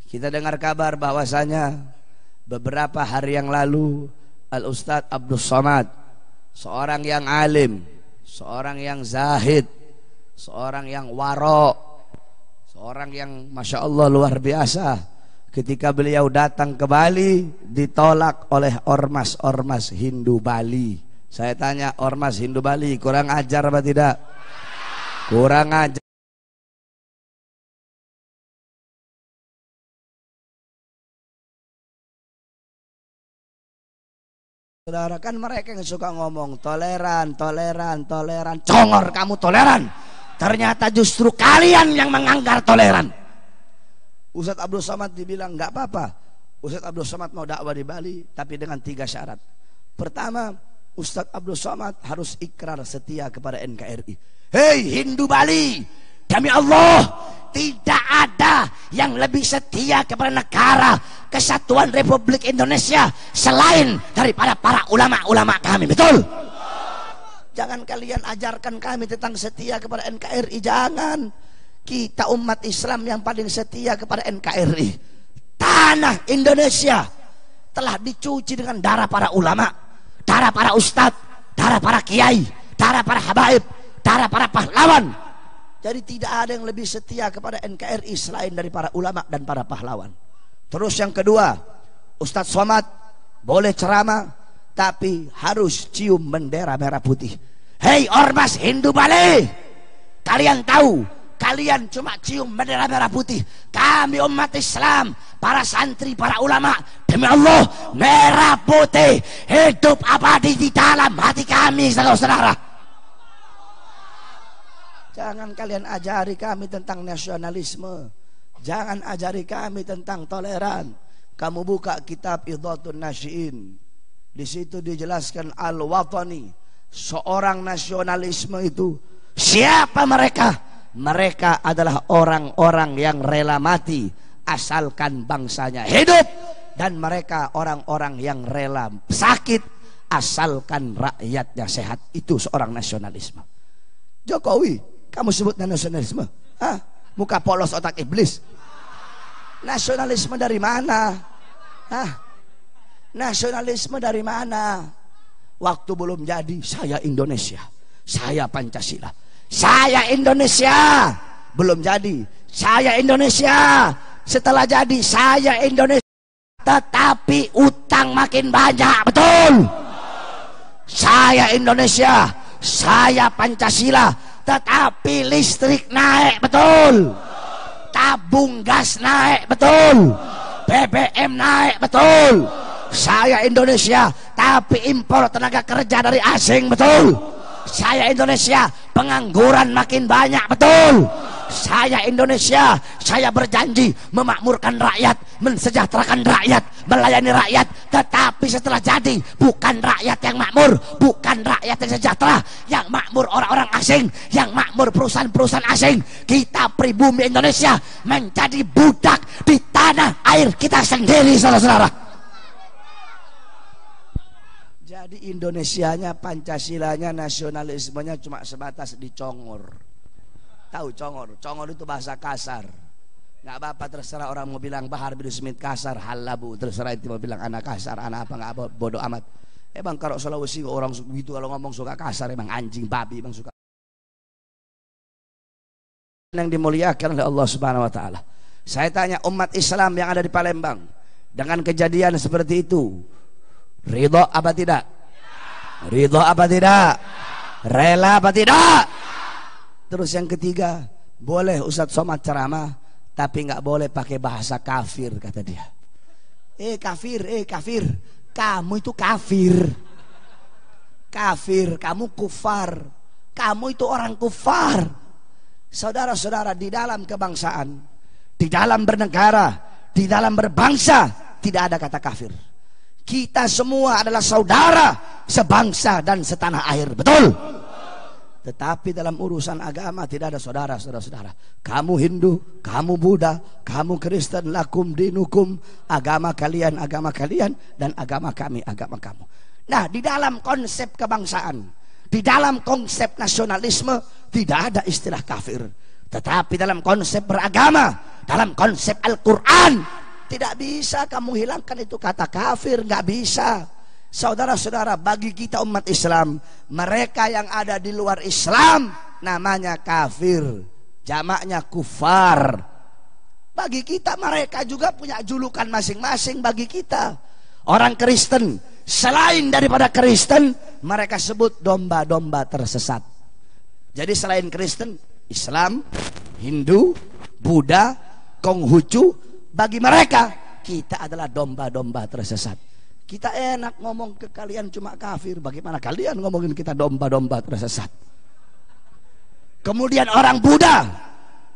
Kita dengar kabar bahwasanya beberapa hari yang lalu Al Ustadz Abdul Somad, seorang yang alim, seorang yang zahid, seorang yang waro, seorang yang masya Allah luar biasa. Ketika beliau datang ke Bali, ditolak oleh ormas-ormas Hindu Bali. Saya tanya, ormas Hindu Bali kurang ajar apa tidak? Kurang ajar. Saudara, kan mereka yang suka ngomong toleran, toleran, toleran. Congor kamu toleran. Ternyata justru kalian yang menganggar toleran. Ustadz Abdul Somad dibilang nggak apa-apa. Ustadz Abdul Somad mau dakwah di Bali, tapi dengan 3 syarat. Pertama, Ustadz Abdul Somad harus ikrar setia kepada NKRI. Hei Hindu Bali, demi Allah, tidak ada yang lebih setia kepada negara Kesatuan Republik Indonesia selain daripada para ulama-ulama kami. Betul? Jangan kalian ajarkan kami tentang setia kepada NKRI. Jangan. Kita umat Islam yang paling setia kepada NKRI. Tanah Indonesia telah dicuci dengan darah para ulama, darah para ustadz, darah para kiai, darah para habaib, darah para pahlawan. Jadi tidak ada yang lebih setia kepada NKRI selain dari para ulama dan para pahlawan. Terus yang kedua, Ustadz Somad boleh ceramah, tapi harus cium bendera merah putih. Hei ormas Hindu Bali, kalian tahu, kalian cuma cium bendera merah putih. Kami umat Islam, para santri, para ulama, demi Allah, merah putih hidup abadi di dalam hati kami, saudara-saudara. Jangan kalian ajari kami tentang nasionalisme. Jangan ajari kami tentang toleran. Kamu buka kitab Idhatun Nasyiin, di situ dijelaskan al-watani, seorang nasionalisme itu siapa mereka? Mereka adalah orang-orang yang rela mati asalkan bangsanya hidup, dan mereka orang-orang yang rela sakit asalkan rakyatnya sehat. Itu seorang nasionalisme. Jokowi, kamu sebut nasionalisme? Hah? Muka polos otak iblis. Nasionalisme dari mana? Hah? Nasionalisme dari mana? Waktu belum jadi, saya Indonesia, saya Pancasila. Saya Indonesia, belum jadi, saya Indonesia. Setelah jadi, saya Indonesia. Tetapi utang makin banyak, betul? Saya Indonesia, saya Pancasila. Tetapi listrik naik, betul? Tabung gas naik, betul? BBM naik, betul? Saya Indonesia, tapi impor tenaga kerja dari asing, betul? Saya Indonesia, pengangguran makin banyak, betul? Saya Indonesia, saya berjanji memakmurkan rakyat, mensejahterakan rakyat, melayani rakyat. Tetapi setelah jadi, bukan rakyat yang makmur, bukan rakyat yang sejahtera. Yang makmur orang-orang asing, yang makmur perusahaan-perusahaan asing. Kita pribumi Indonesia menjadi budak di tanah air kita sendiri, saudara-saudara. Jadi Indonesianya, Pancasilanya, nasionalismenya cuma sebatas dicongor. Tahu congor? Congor itu bahasa kasar. Nggak apa-apa, terserah orang mau bilang Bahar bin Smith kasar, halabu, terserah itu mau bilang anak kasar, anak apa, nggak apa, bodoh amat. Emang kalau Sulawesi orang gitu kalau ngomong suka kasar, emang anjing babi emang suka. Yang dimuliakan oleh Allah Subhanahu wa taala. Saya tanya umat Islam yang ada di Palembang, dengan kejadian seperti itu, ridho apa tidak? Ridho apa tidak? Rela apa tidak? Terus yang ketiga, boleh Ustadz Somad ceramah, tapi nggak boleh pakai bahasa kafir, kata dia. Kafir, kafir. Kamu itu kafir. Kafir, kamu kufar. Kamu itu orang kufar. Saudara-saudara, di dalam kebangsaan, di dalam bernegara, di dalam berbangsa, tidak ada kata kafir. Kita semua adalah saudara, sebangsa dan setanah air. Betul? Tetapi dalam urusan agama tidak ada saudara, saudara-saudara. Kamu Hindu, kamu Buddha, kamu Kristen, lakum dinukum, agama kalian, dan agama kami, agama kamu. Nah, di dalam konsep kebangsaan, di dalam konsep nasionalisme, tidak ada istilah kafir. Tetapi dalam konsep beragama, dalam konsep Al-Quran, tidak bisa kamu hilangkan itu kata kafir, nggak bisa. Saudara-saudara, bagi kita umat Islam, mereka yang ada di luar Islam namanya kafir, jamaknya kufar. Bagi kita mereka juga punya julukan masing-masing. Bagi kita orang Kristen, selain daripada Kristen, mereka sebut domba-domba tersesat. Jadi selain Kristen, Islam, Hindu, Buddha, Konghucu, bagi mereka kita adalah domba-domba tersesat. Kita enak ngomong ke kalian cuma kafir, bagaimana kalian ngomongin kita domba-domba tersesat? Kemudian orang Buddha,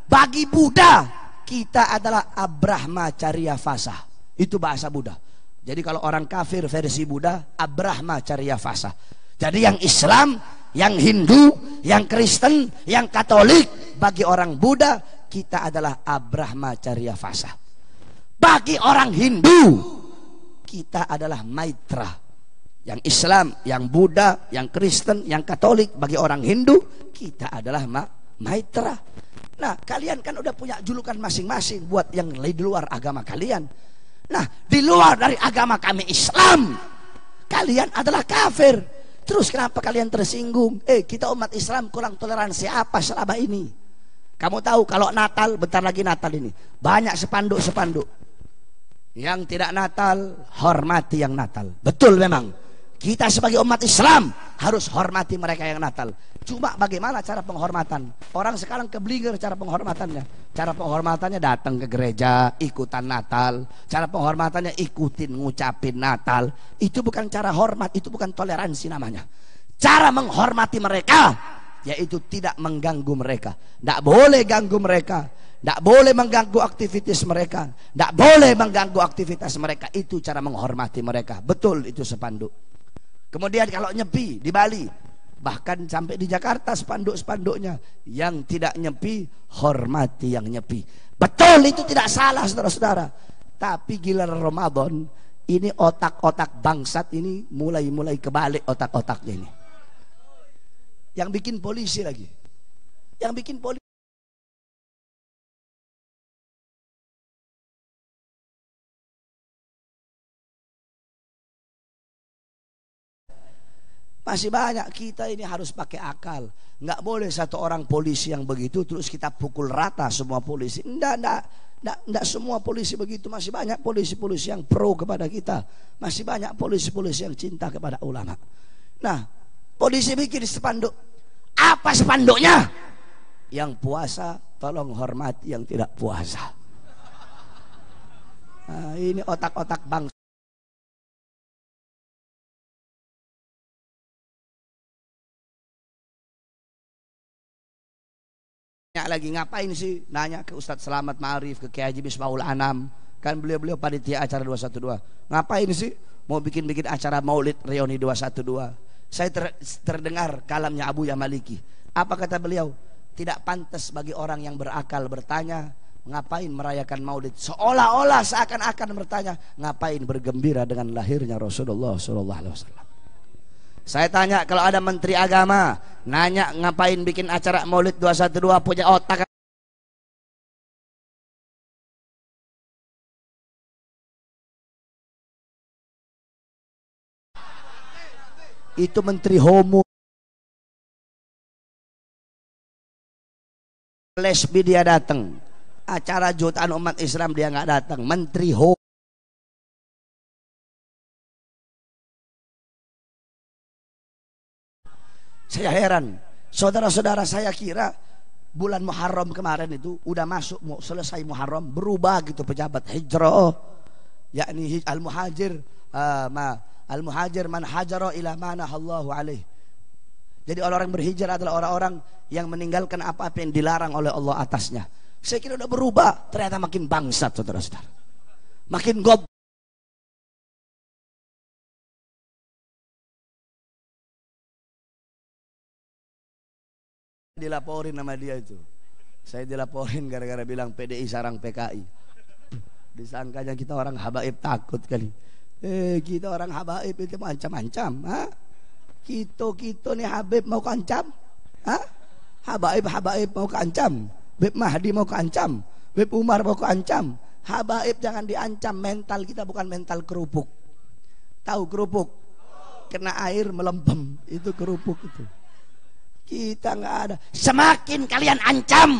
bagi Buddha kita adalah Abrahmacharya Vasa. Itu bahasa Buddha. Jadi kalau orang kafir versi Buddha, Abrahmacharya Vasa. Jadi yang Islam, yang Hindu, yang Kristen, yang Katolik, bagi orang Buddha kita adalah Abrahmacharya Vasa. Bagi orang Hindu kita adalah Maitra. Yang Islam, yang Buddha, yang Kristen, yang Katolik, bagi orang Hindu kita adalah Maitra. Nah, kalian kan udah punya julukan masing-masing buat yang di luar agama kalian. Nah, di luar dari agama kami Islam, kalian adalah kafir. Terus kenapa kalian tersinggung? Kita umat Islam kurang toleransi apa selama ini? Kamu tahu kalau Natal, bentar lagi Natal ini, banyak spanduk-spanduk. Yang tidak Natal, hormati yang Natal. Betul memang. Kita sebagai umat Islam harus hormati mereka yang Natal. Cuma bagaimana cara penghormatan? Orang sekarang keblinger cara penghormatannya. Cara penghormatannya datang ke gereja, ikutan Natal. Cara penghormatannya ikutin ngucapin Natal. Itu bukan cara hormat, itu bukan toleransi namanya. Cara menghormati mereka yaitu tidak mengganggu mereka. Tidak boleh ganggu mereka. Tidak boleh mengganggu aktivitas mereka. Tidak boleh mengganggu aktivitas mereka. Itu cara menghormati mereka. Betul itu spanduk. Kemudian kalau nyepi di Bali, bahkan sampai di Jakarta spanduk-spanduknya, yang tidak nyepi hormati yang nyepi. Betul, itu tidak salah saudara-saudara. Tapi gila Ramadan ini, otak-otak bangsat ini mulai kebalik otak-otaknya ini. Yang bikin polisi lagi. Yang bikin polisi. Masih banyak. Kita ini harus pakai akal. Nggak boleh satu orang polisi yang begitu terus kita pukul rata semua polisi. Nggak semua polisi begitu. Masih banyak polisi-polisi yang pro kepada kita. Masih banyak polisi-polisi yang cinta kepada ulama. Nah, polisi bikin spanduk. Apa spanduknya? Yang puasa tolong hormati yang tidak puasa. Nah, ini otak-otak bangsa. Lagi ngapain sih? Nanya ke Ustadz Selamat Ma'arif, ke Kiai Haji Misbahul Anam. Kan beliau panitia acara 212. Ngapain sih? Mau bikin acara maulid reuni 212. Saya terdengar kalamnya Abu Yamaliki. Apa kata beliau? Tidak pantas bagi orang yang berakal bertanya, ngapain merayakan maulid? Seolah-olah seakan-akan bertanya, ngapain bergembira dengan lahirnya Rasulullah SAW. Saya tanya, kalau ada menteri agama nanya ngapain bikin acara maulid 212, punya otak? Itu menteri homo, lesbi dia datang, acara jutaan umat Islam dia nggak datang, menteri homo. Saya heran, saudara-saudara, saya kira bulan Muharram kemarin itu udah masuk, mau selesai Muharram, berubah gitu pejabat hijrah, yakni al-muhajir, Al-muhajir man hajara ila manahallahu alaih. Jadi orang berhijrah adalah orang-orang yang meninggalkan apa-apa yang dilarang oleh Allah atasnya. Saya kira udah berubah, ternyata makin bangsat saudara-saudara. Makin gob. Dilaporin nama dia itu. Saya dilaporin gara-gara bilang PDI sarang PKI. Disangkanya kita orang habaib, takut kali. Kita orang habaib itu macam-macam, ha? Kita nih Habib mau kancam, ha? Habaib mau kancam, Beb Mahdi mau kancam, Beb Umar mau kancam. Habaib jangan diancam, mental kita bukan mental kerupuk. Tahu kerupuk? Kena air melempem, itu kerupuk itu. Kita nggak ada. Semakin kalian ancam,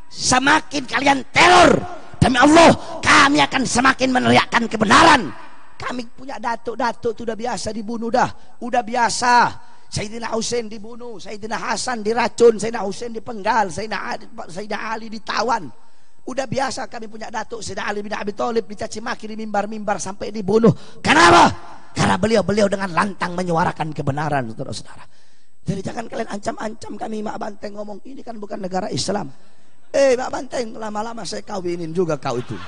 semakin kalian teror, demi Allah kami akan semakin meneriakkan kebenaran. Kami punya datuk-datuk itu udah biasa dibunuh dah, udah biasa. Sayyidina Husain dibunuh, Sayyidina Hasan diracun, Sayyidina Husain dipenggal, Sayyidina Ali ditawan. Udah biasa kami punya datuk Sayyidina Ali bin Abi Thalib dicaci maki di mimbar-mimbar sampai dibunuh. Kenapa? Karena beliau dengan lantang menyuarakan kebenaran, saudara-saudara. Jadi jangan kalian ancam-ancam kami. Mak Banteng ngomong ini kan bukan negara Islam. Mak Banteng, lama-lama saya kawinin juga kau itu.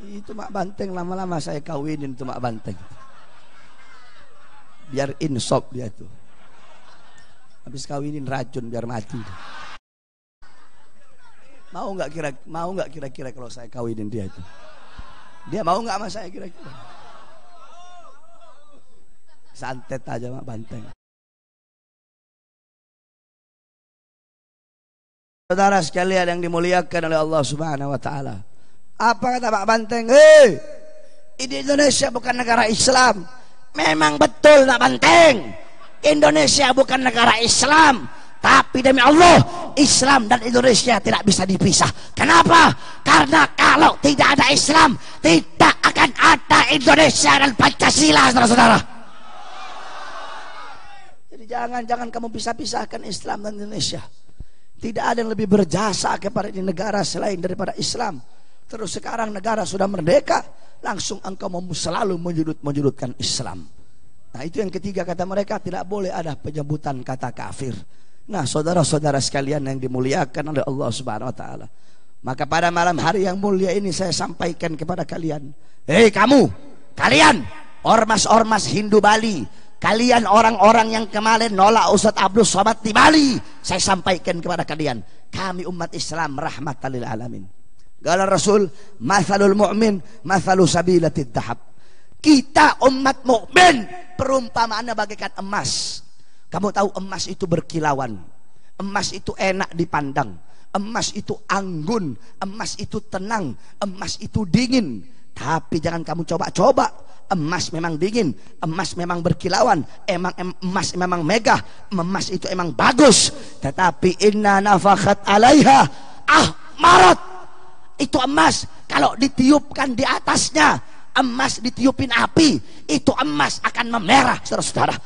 Itu Mak Banteng, lama-lama saya kawinin itu Mak Banteng. Biar insop dia tuh. Habis kawinin racun biar mati. Mau nggak kira-kira kalau saya kawinin dia itu? Dia mau nggak sama saya kira-kira? Santet aja Mak Banteng. Saudara sekalian yang dimuliakan oleh Allah Subhanahu wa taala. Apa kata Pak Banteng? Ini Indonesia bukan negara Islam. Memang betul Pak Banteng. Indonesia bukan negara Islam. Tapi demi Allah, Islam dan Indonesia tidak bisa dipisah. Kenapa? Karena kalau tidak ada Islam, tidak akan ada Indonesia dan Pancasila, saudara-saudara. Jadi jangan kamu pisah-pisahkan Islam dan Indonesia. Tidak ada yang lebih berjasa kepada di negara selain daripada Islam. Terus sekarang negara sudah merdeka, langsung engkau selalu menyudutkan Islam. Nah itu yang ketiga, kata mereka tidak boleh ada penyebutan kata kafir. Nah saudara-saudara sekalian yang dimuliakan oleh Allah Subhanahu wa taala, maka pada malam hari yang mulia ini saya sampaikan kepada kalian, kalian ormas-ormas Hindu Bali, kalian orang-orang yang kemarin nolak Ustadz Abdul Somad di Bali, saya sampaikan kepada kalian, kami umat Islam rahmatan lil alamin. Qala Rasul, mathalul mu'min mathalu sabilatid dahab. Kita umat mukmin perumpamaannya bagaikan emas. Kamu tahu emas itu berkilauan, emas itu enak dipandang, emas itu anggun, emas itu tenang, emas itu dingin. Tapi jangan kamu coba-coba. Emas memang dingin, emas memang berkilauan, emas memang megah, emas itu emang bagus. Tetapi inna nafakhat alaiha ahmarat. Itu emas kalau ditiupkan di atasnya, emas ditiupin api, itu emas akan memerah, saudara-saudara.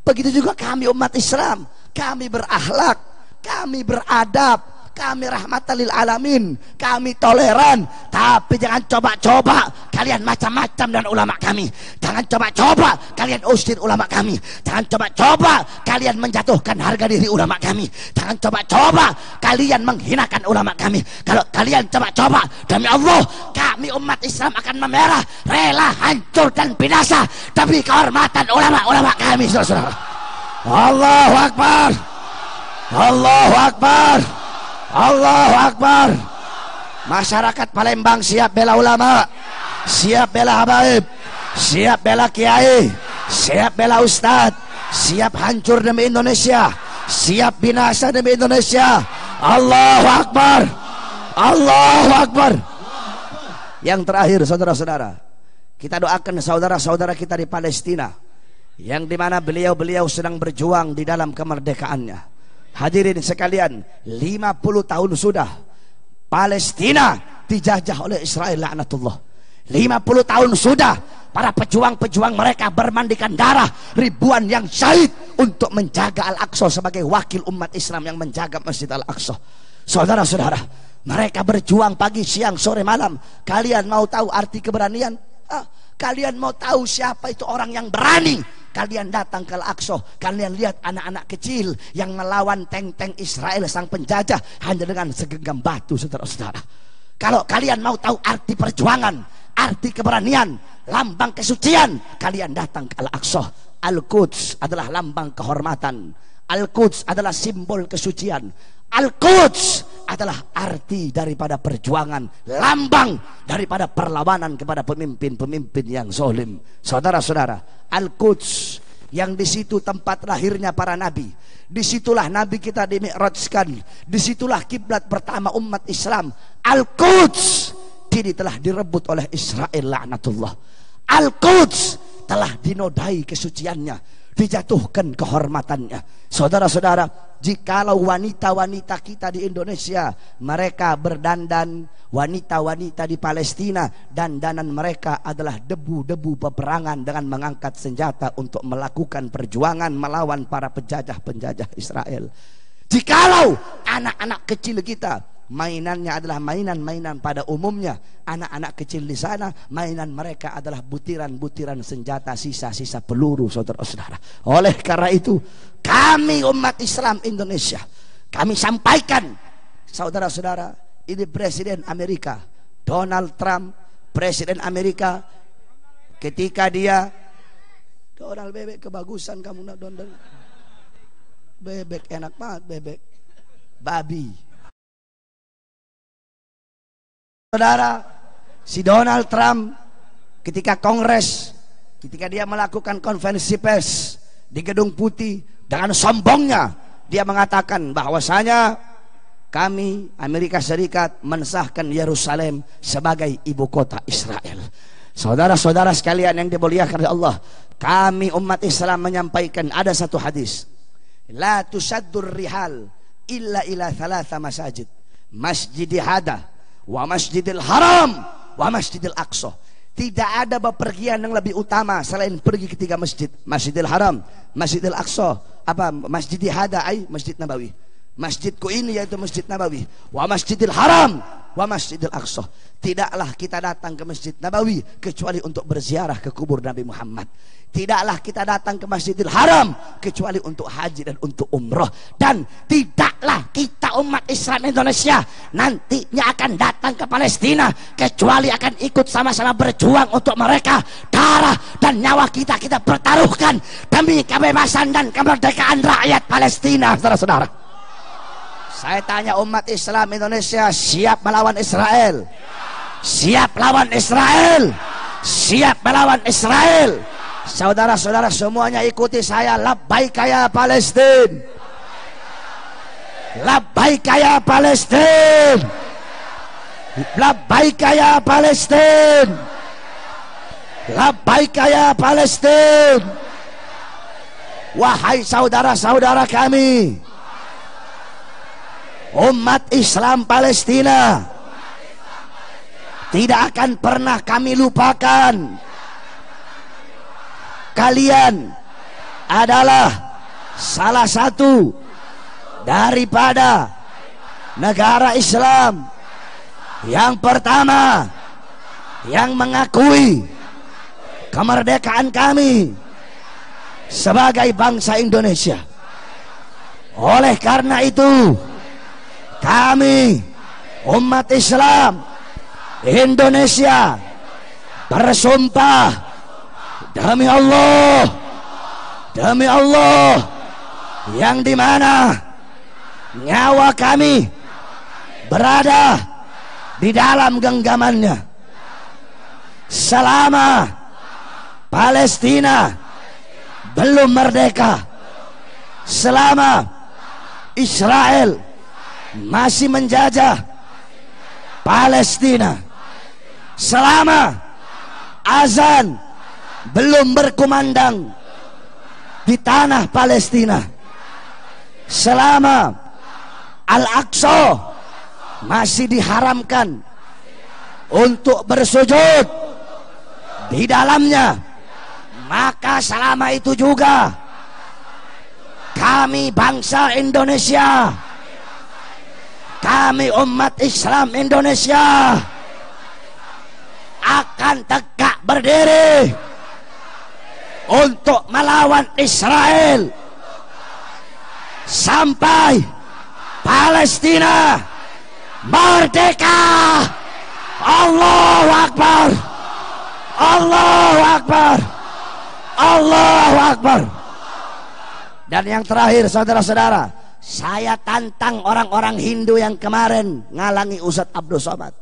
Begitu juga kami umat Islam, kami berakhlak, kami beradab, kami rahmatan lil alamin, kami toleran. Tapi jangan coba-coba kalian macam-macam dengan ulama kami. Jangan coba-coba kalian usir ulama kami. Jangan coba-coba kalian menjatuhkan harga diri ulama kami. Jangan coba-coba kalian menghinakan ulama kami. Kalau kalian coba-coba, demi Allah kami umat Islam akan memerah, rela hancur dan binasa demi kehormatan ulama-ulama kami, saudara-saudara. Allahu Akbar, Allahu Akbar, Allahu Akbar. Masyarakat Palembang siap bela ulama, siap bela habaib, siap bela kiai, siap bela ustad, siap hancur demi Indonesia, siap binasa demi Indonesia. Allahu Akbar, Allahu Akbar. Yang terakhir, saudara-saudara, kita doakan saudara-saudara kita di Palestina, yang dimana beliau-beliau sedang berjuang di dalam kemerdekaannya. Hadirin sekalian, 50 tahun sudah Palestina dijajah oleh Israel, laknatullah. 50 tahun sudah para pejuang-pejuang mereka bermandikan darah, ribuan yang syahid untuk menjaga Al-Aqsa sebagai wakil umat Islam yang menjaga Masjid Al-Aqsa. Saudara-saudara, Mereka berjuang pagi, siang, sore, malam. Kalian mau tahu arti keberanian? Kalian mau tahu siapa itu orang yang berani? Kalian datang ke Al-Aqsa, kalian lihat anak-anak kecil yang melawan tank-tank Israel sang penjajah hanya dengan segenggam batu, saudara-saudara. Kalau kalian mau tahu arti perjuangan, arti keberanian, lambang kesucian, kalian datang ke Al-Aqsa. Al-Quds adalah lambang kehormatan. Al-Quds adalah simbol kesucian. Al-Quds adalah arti daripada perjuangan, lambang daripada perlawanan kepada pemimpin-pemimpin yang zalim. Saudara-saudara, Al-Quds yang di situ tempat lahirnya para nabi. Disitulah nabi kita dimi'rajkan. Disitulah kiblat pertama umat Islam. Al-Quds kini telah direbut oleh Israel laknatullah. Al-Quds telah dinodai kesuciannya, dijatuhkan kehormatannya. Saudara-saudara, jikalau wanita-wanita kita di Indonesia mereka berdandan, wanita-wanita di Palestina dandanan mereka adalah debu-debu peperangan dengan mengangkat senjata untuk melakukan perjuangan melawan para penjajah-penjajah Israel. Jikalau anak-anak kecil kita mainannya adalah mainan-mainan pada umumnya, anak-anak kecil di sana mainan mereka adalah butiran-butiran senjata, sisa-sisa peluru, saudara-saudara. Oleh karena itu, kami umat Islam Indonesia, kami sampaikan, saudara-saudara, ini Presiden Amerika Donald Trump, Presiden Amerika, ketika dia Donald bebek kebagusan kamu nak Donald bebek enak banget, bebek babi. Saudara, si Donald Trump ketika Kongres, ketika dia melakukan konferensi pers di Gedung Putih, dengan sombongnya dia mengatakan bahwasanya kami Amerika Serikat mensahkan Yerusalem sebagai ibu kota Israel. Saudara-saudara sekalian yang dimuliakan oleh Allah, kami umat Islam menyampaikan ada satu hadis, la tusaddur rihal illa ila thalatha masajid, masjidi hada wa masjidil haram wa masjidil aqsa. Tidak ada bepergian yang lebih utama selain pergi ke tiga masjid, Masjidil Haram, Masjidil Aqsa, Masjidil Hada ay Masjid Nabawi. Masjidku ini yaitu Masjid Nabawi, wa Masjidil Haram wa Masjidil Aqsa. Tidaklah kita datang ke Masjid Nabawi kecuali untuk berziarah ke kubur Nabi Muhammad. Tidaklah kita datang ke Masjidil Haram kecuali untuk haji dan untuk umroh. Dan tidaklah kita umat Islam Indonesia nantinya akan datang ke Palestina kecuali akan ikut sama-sama berjuang untuk mereka. Darah dan nyawa kita pertaruhkan demi kebebasan dan kemerdekaan rakyat Palestina, saudara-saudara. Saya tanya umat Islam Indonesia, siap melawan Israel? Siap lawan Israel? Siap melawan Israel? Saudara-saudara semuanya ikuti saya, labbaik ya Palestina, labbaik ya Palestina, labbaik ya Palestina, labbaik ya Palestina. Wahai saudara-saudara kami, umat Islam Palestina, tidak akan pernah kami lupakan. Kalian adalah salah satu daripada negara Islam yang pertama yang mengakui kemerdekaan kami sebagai bangsa Indonesia. Oleh karena itu, kami umat Islam Indonesia bersumpah demi Allah yang dimana nyawa kami berada di dalam genggamannya, selama Palestina belum merdeka, selama Israel masih menjajah Palestina, selama azan belum berkumandang di tanah Palestina, selama Al-Aqsa masih diharamkan untuk bersujud di dalamnya, maka selama itu juga kami bangsa Indonesia, kami umat Islam Indonesia akan tegak berdiri untuk melawan Israel sampai Palestina merdeka. Allahu Akbar, Allahu Akbar, Allahu Akbar. Dan yang terakhir saudara-saudara, saya tantang orang-orang Hindu yang kemarin ngalangi Ustadz Abdul Somad.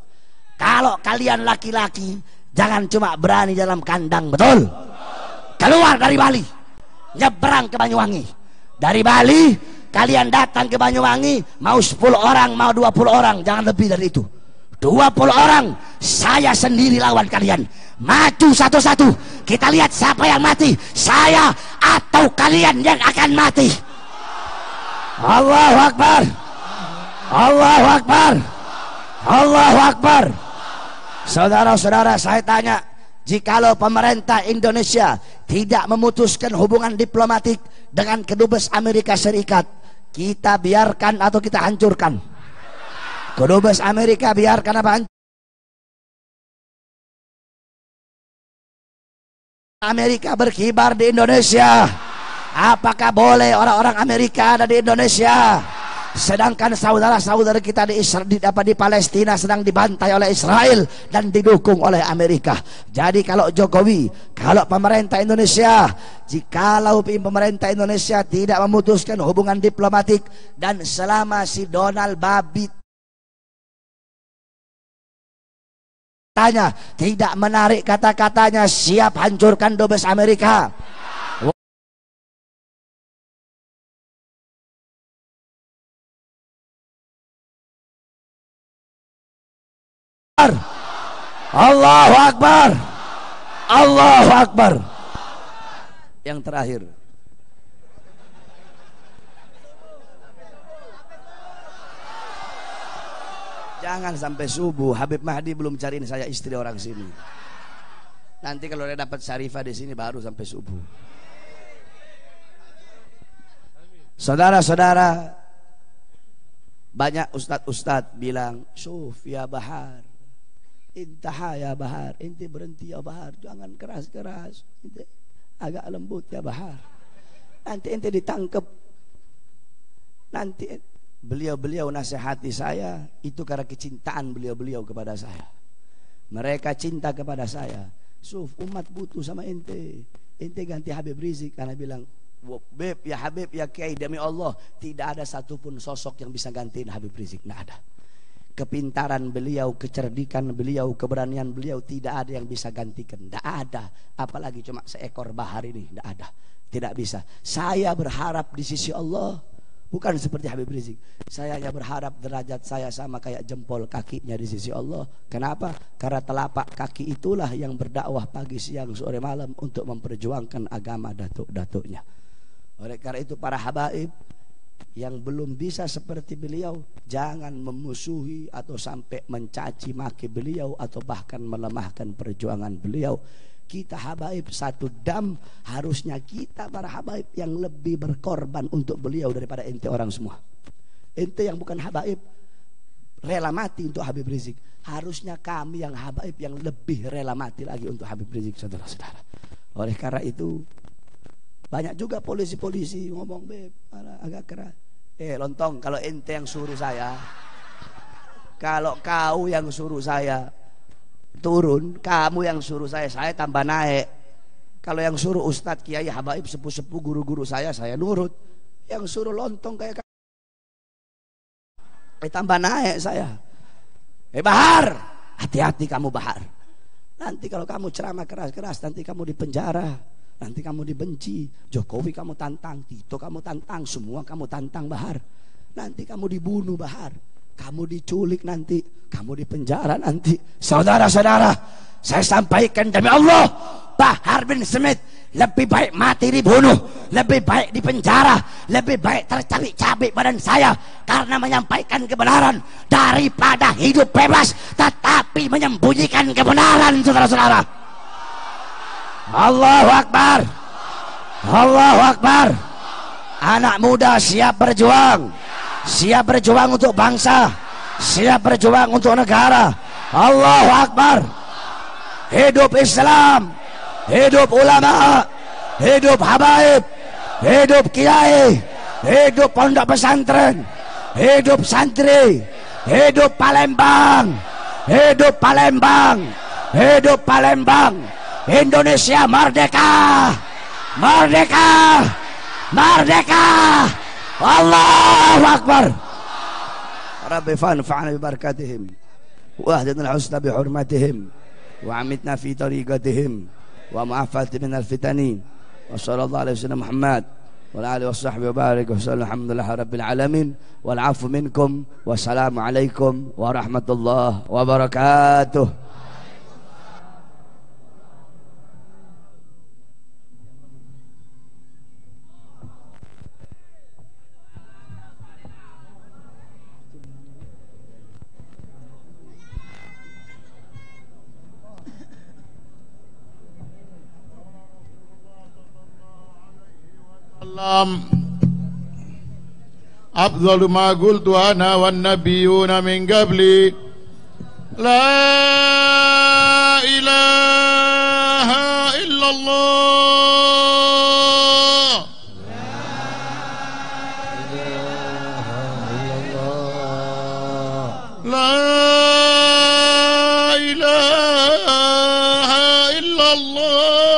Kalau kalian laki-laki, jangan cuma berani dalam kandang, betul? Keluar dari Bali, nyebrang ke Banyuwangi. Dari Bali, kalian datang ke Banyuwangi, mau 10 orang, mau 20 orang, jangan lebih dari itu. 20 orang, saya sendiri lawan kalian. Maju satu-satu, kita lihat siapa yang mati, saya atau kalian yang akan mati. Allahu Akbar, Allahu Akbar, Allahu Akbar. Saudara-saudara, saya tanya, jikalau pemerintah Indonesia tidak memutuskan hubungan diplomatik dengan kedubes Amerika Serikat, kita biarkan atau kita hancurkan? Kedubes Amerika biarkan apa hancur? Amerika berkibar di Indonesia, apakah boleh orang-orang Amerika ada di Indonesia? Sedangkan saudara-saudara kita di Palestina sedang dibantai oleh Israel dan didukung oleh Amerika. Jadi kalau Jokowi, kalau pemerintah Indonesia, jikalau pemerintah Indonesia tidak memutuskan hubungan diplomatik, dan selama si Donald Babi tanya tidak menarik kata-katanya, siap hancurkan dubes Amerika. Allahu Akbar, Allahu Akbar. Yang terakhir, jangan sampai subuh Habib Mahdi belum cariin saya istri orang sini. Nanti kalau dia dapat Syarifah di sini baru sampai subuh. Saudara-saudara, banyak ustadz-ustadz bilang, "Syuf ya Bahar, intaha ya Bahar, inti berhenti ya Bahar, jangan keras-keras, inti agak lembut ya Bahar, nanti inti ditangkap." Nanti beliau-beliau nasihati saya itu karena kecintaan beliau-beliau kepada saya. Mereka cinta kepada saya. Syuf, umat butuh sama inti ganti Habib Rizik. Karena bilang, Beb ya Habib ya Kiai, demi Allah tidak ada satupun sosok yang bisa gantiin Habib Rizik, tidak ada. Kepintaran beliau, kecerdikan beliau, keberanian beliau tidak ada yang bisa gantikan, tidak ada. Apalagi cuma seekor bahar ini, tidak ada, tidak bisa. Saya berharap di sisi Allah bukan seperti Habib Rizik. Saya hanya berharap derajat saya sama kayak jempol kakinya di sisi Allah. Kenapa? Karena telapak kaki itulah yang berdakwah pagi, siang, sore, malam untuk memperjuangkan agama datuk-datuknya. Oleh karena itu para habaib yang belum bisa seperti beliau, jangan memusuhi atau sampai mencaci maki beliau atau bahkan melemahkan perjuangan beliau. Kita habaib satu dam, harusnya kita para habaib yang lebih berkorban untuk beliau daripada ente orang semua. Ente yang bukan habaib rela mati untuk Habib Rizik, harusnya kami yang habaib yang lebih rela mati lagi untuk Habib Rizik, saudara-saudara. Oleh karena itu banyak juga polisi-polisi ngomong, Beb, agak keras. Lontong, kalau ente yang suruh saya, kalau kau yang suruh saya turun, kamu yang suruh saya tambah naik. Kalau yang suruh ustadz, kiai, habaib, sepuh-sepuh, guru-guru saya nurut. Yang suruh lontong kayak tambah naik saya. Bahar, hati-hati kamu Bahar. Nanti kalau kamu ceramah keras-keras, nanti kamu dipenjara. Nanti kamu dibenci. Jokowi kamu tantang, Tito kamu tantang, semua kamu tantang Bahar. Nanti kamu dibunuh Bahar, kamu diculik nanti, kamu dipenjara nanti. Saudara-saudara, saya sampaikan demi Allah, Bahar bin Smith lebih baik mati dibunuh, lebih baik dipenjara, lebih baik tercabik-cabik badan saya karena menyampaikan kebenaran, daripada hidup bebas tetapi menyembunyikan kebenaran, saudara-saudara. Allahu Akbar, Allahu Akbar. Anak muda siap berjuang untuk bangsa, siap berjuang untuk negara. Allahu Akbar. Hidup Islam, hidup ulama, hidup habaib, hidup kiai, hidup pondok pesantren, hidup santri, hidup Palembang, hidup Palembang, hidup Palembang. Indonesia merdeka, merdeka, merdeka. Allahu Akbar. Rabbi fanfa'na bi barakatihim wa ahdina al-husna bi hurmatihim wa amitna fi tariqatihim wa ma'afati min al-fitani wa sallallahu alaihi wasallam Muhammad wa ala alihi wa sahbihi wa barik wa sallam. Alhamdulillah rabbil alamin wal afu minkum wassalamu alaikum warahmatullahi wabarakatuh. أفضل ما قلت أنا والنبيون من قبلي لا إله إلا الله لا إله إلا الله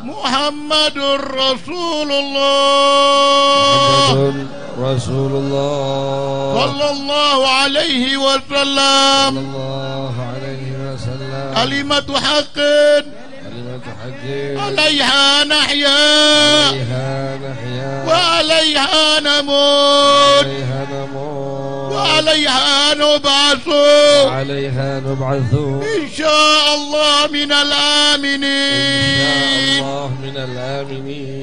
محمد رسول الله رسول الله صلى الله عليه وسلم كلمة حق عليها نحيا وعليها نموت وعليها نبعث إن شاء الله من الآمنين.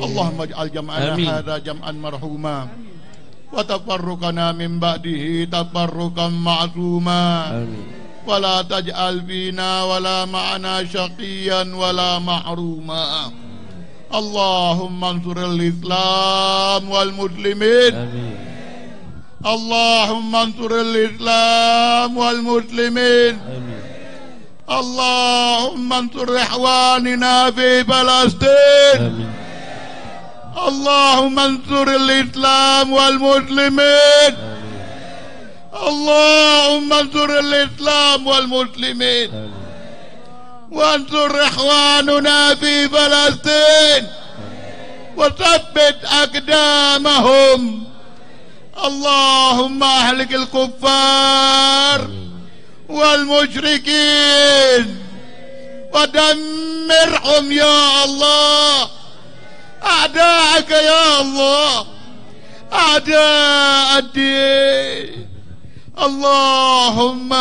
اللهم اجعل جمعنا هذا جمعا مرحوما وتفرقنا من بعده تفرقا معصوما ولا تجعل فينا ولا معنا شقيا ولا محروما. اللهم انصر الإسلام والمسلمين. اللهم انصر الإسلام والمسلمين. اللهم انصر إخواننا في فلسطين. اللهم انصر الإسلام والمسلمين. اللهم انصر الإسلام والمسلمين وانصر إخواننا في فلسطين وثبت أقدامهم. اللهم أهلك الكفار والمشركين ودمرهم يا الله. أعداءك يا الله أعداء الدين. اللهم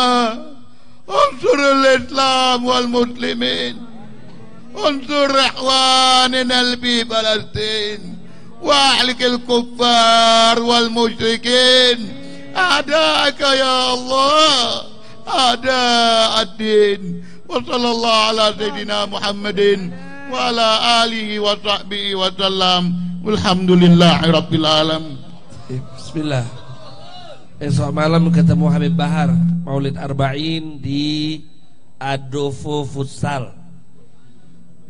انصر الإسلام والمسلمين. انصر إخواننا في فلسطين وأهلك الكفار والمشركين أعداءك يا الله أعداء الدين. وصلى الله على سيدنا محمد وعلى آله وصحبه وسلم والحمد لله رب العالمين. Bismillah. Esok malam ketemu Habib Bahar Maulid Arba'in di Adofo Futsal,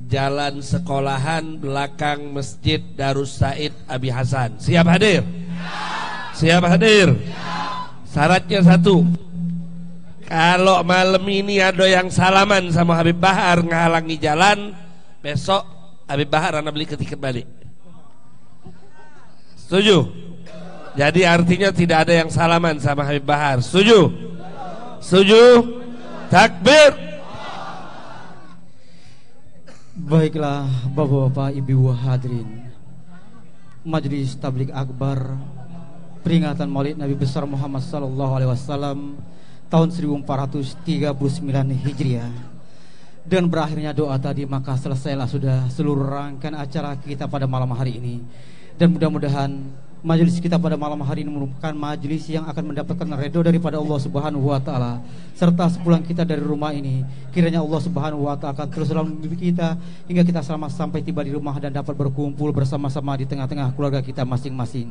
Jalan Sekolahan belakang Masjid Darus Said Abi Hasan. Siap hadir? Siap hadir? Syaratnya satu, kalau malam ini ada yang salaman sama Habib Bahar ngehalangi jalan, besok Habib Bahar anak beli tiket balik. Setuju? Jadi artinya tidak ada yang salaman sama Habib Bahar. Setuju? Setuju? Takbir. Baiklah Bapak-bapak, Ibu hadirin, Majelis Tabligh Akbar peringatan Maulid Nabi besar Muhammad sallallahu alaihi wasallam tahun 1439 Hijriah. Dan berakhirnya doa tadi, maka selesailah sudah seluruh rangkaian acara kita pada malam hari ini. Dan mudah-mudahan Majelis kita pada malam hari ini merupakan majelis yang akan mendapatkan ridho daripada Allah Subhanahu wa taala. Serta sepulang kita dari rumah ini, kiranya Allah Subhanahu wa taala akan terus selalu membimbing kita hingga kita selamat sampai tiba di rumah dan dapat berkumpul bersama-sama di tengah-tengah keluarga kita masing-masing.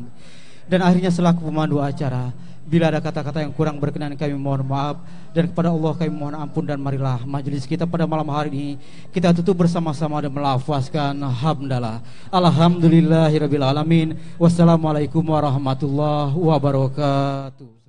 Dan akhirnya selaku pemandu acara, bila ada kata-kata yang kurang berkenan kami mohon maaf, dan kepada Allah kami mohon ampun. Dan marilah majelis kita pada malam hari ini kita tutup bersama-sama dan melafazkan hamdalah. Alhamdulillahirabbil alamin. Wassalamualaikum warahmatullahi wabarakatuh.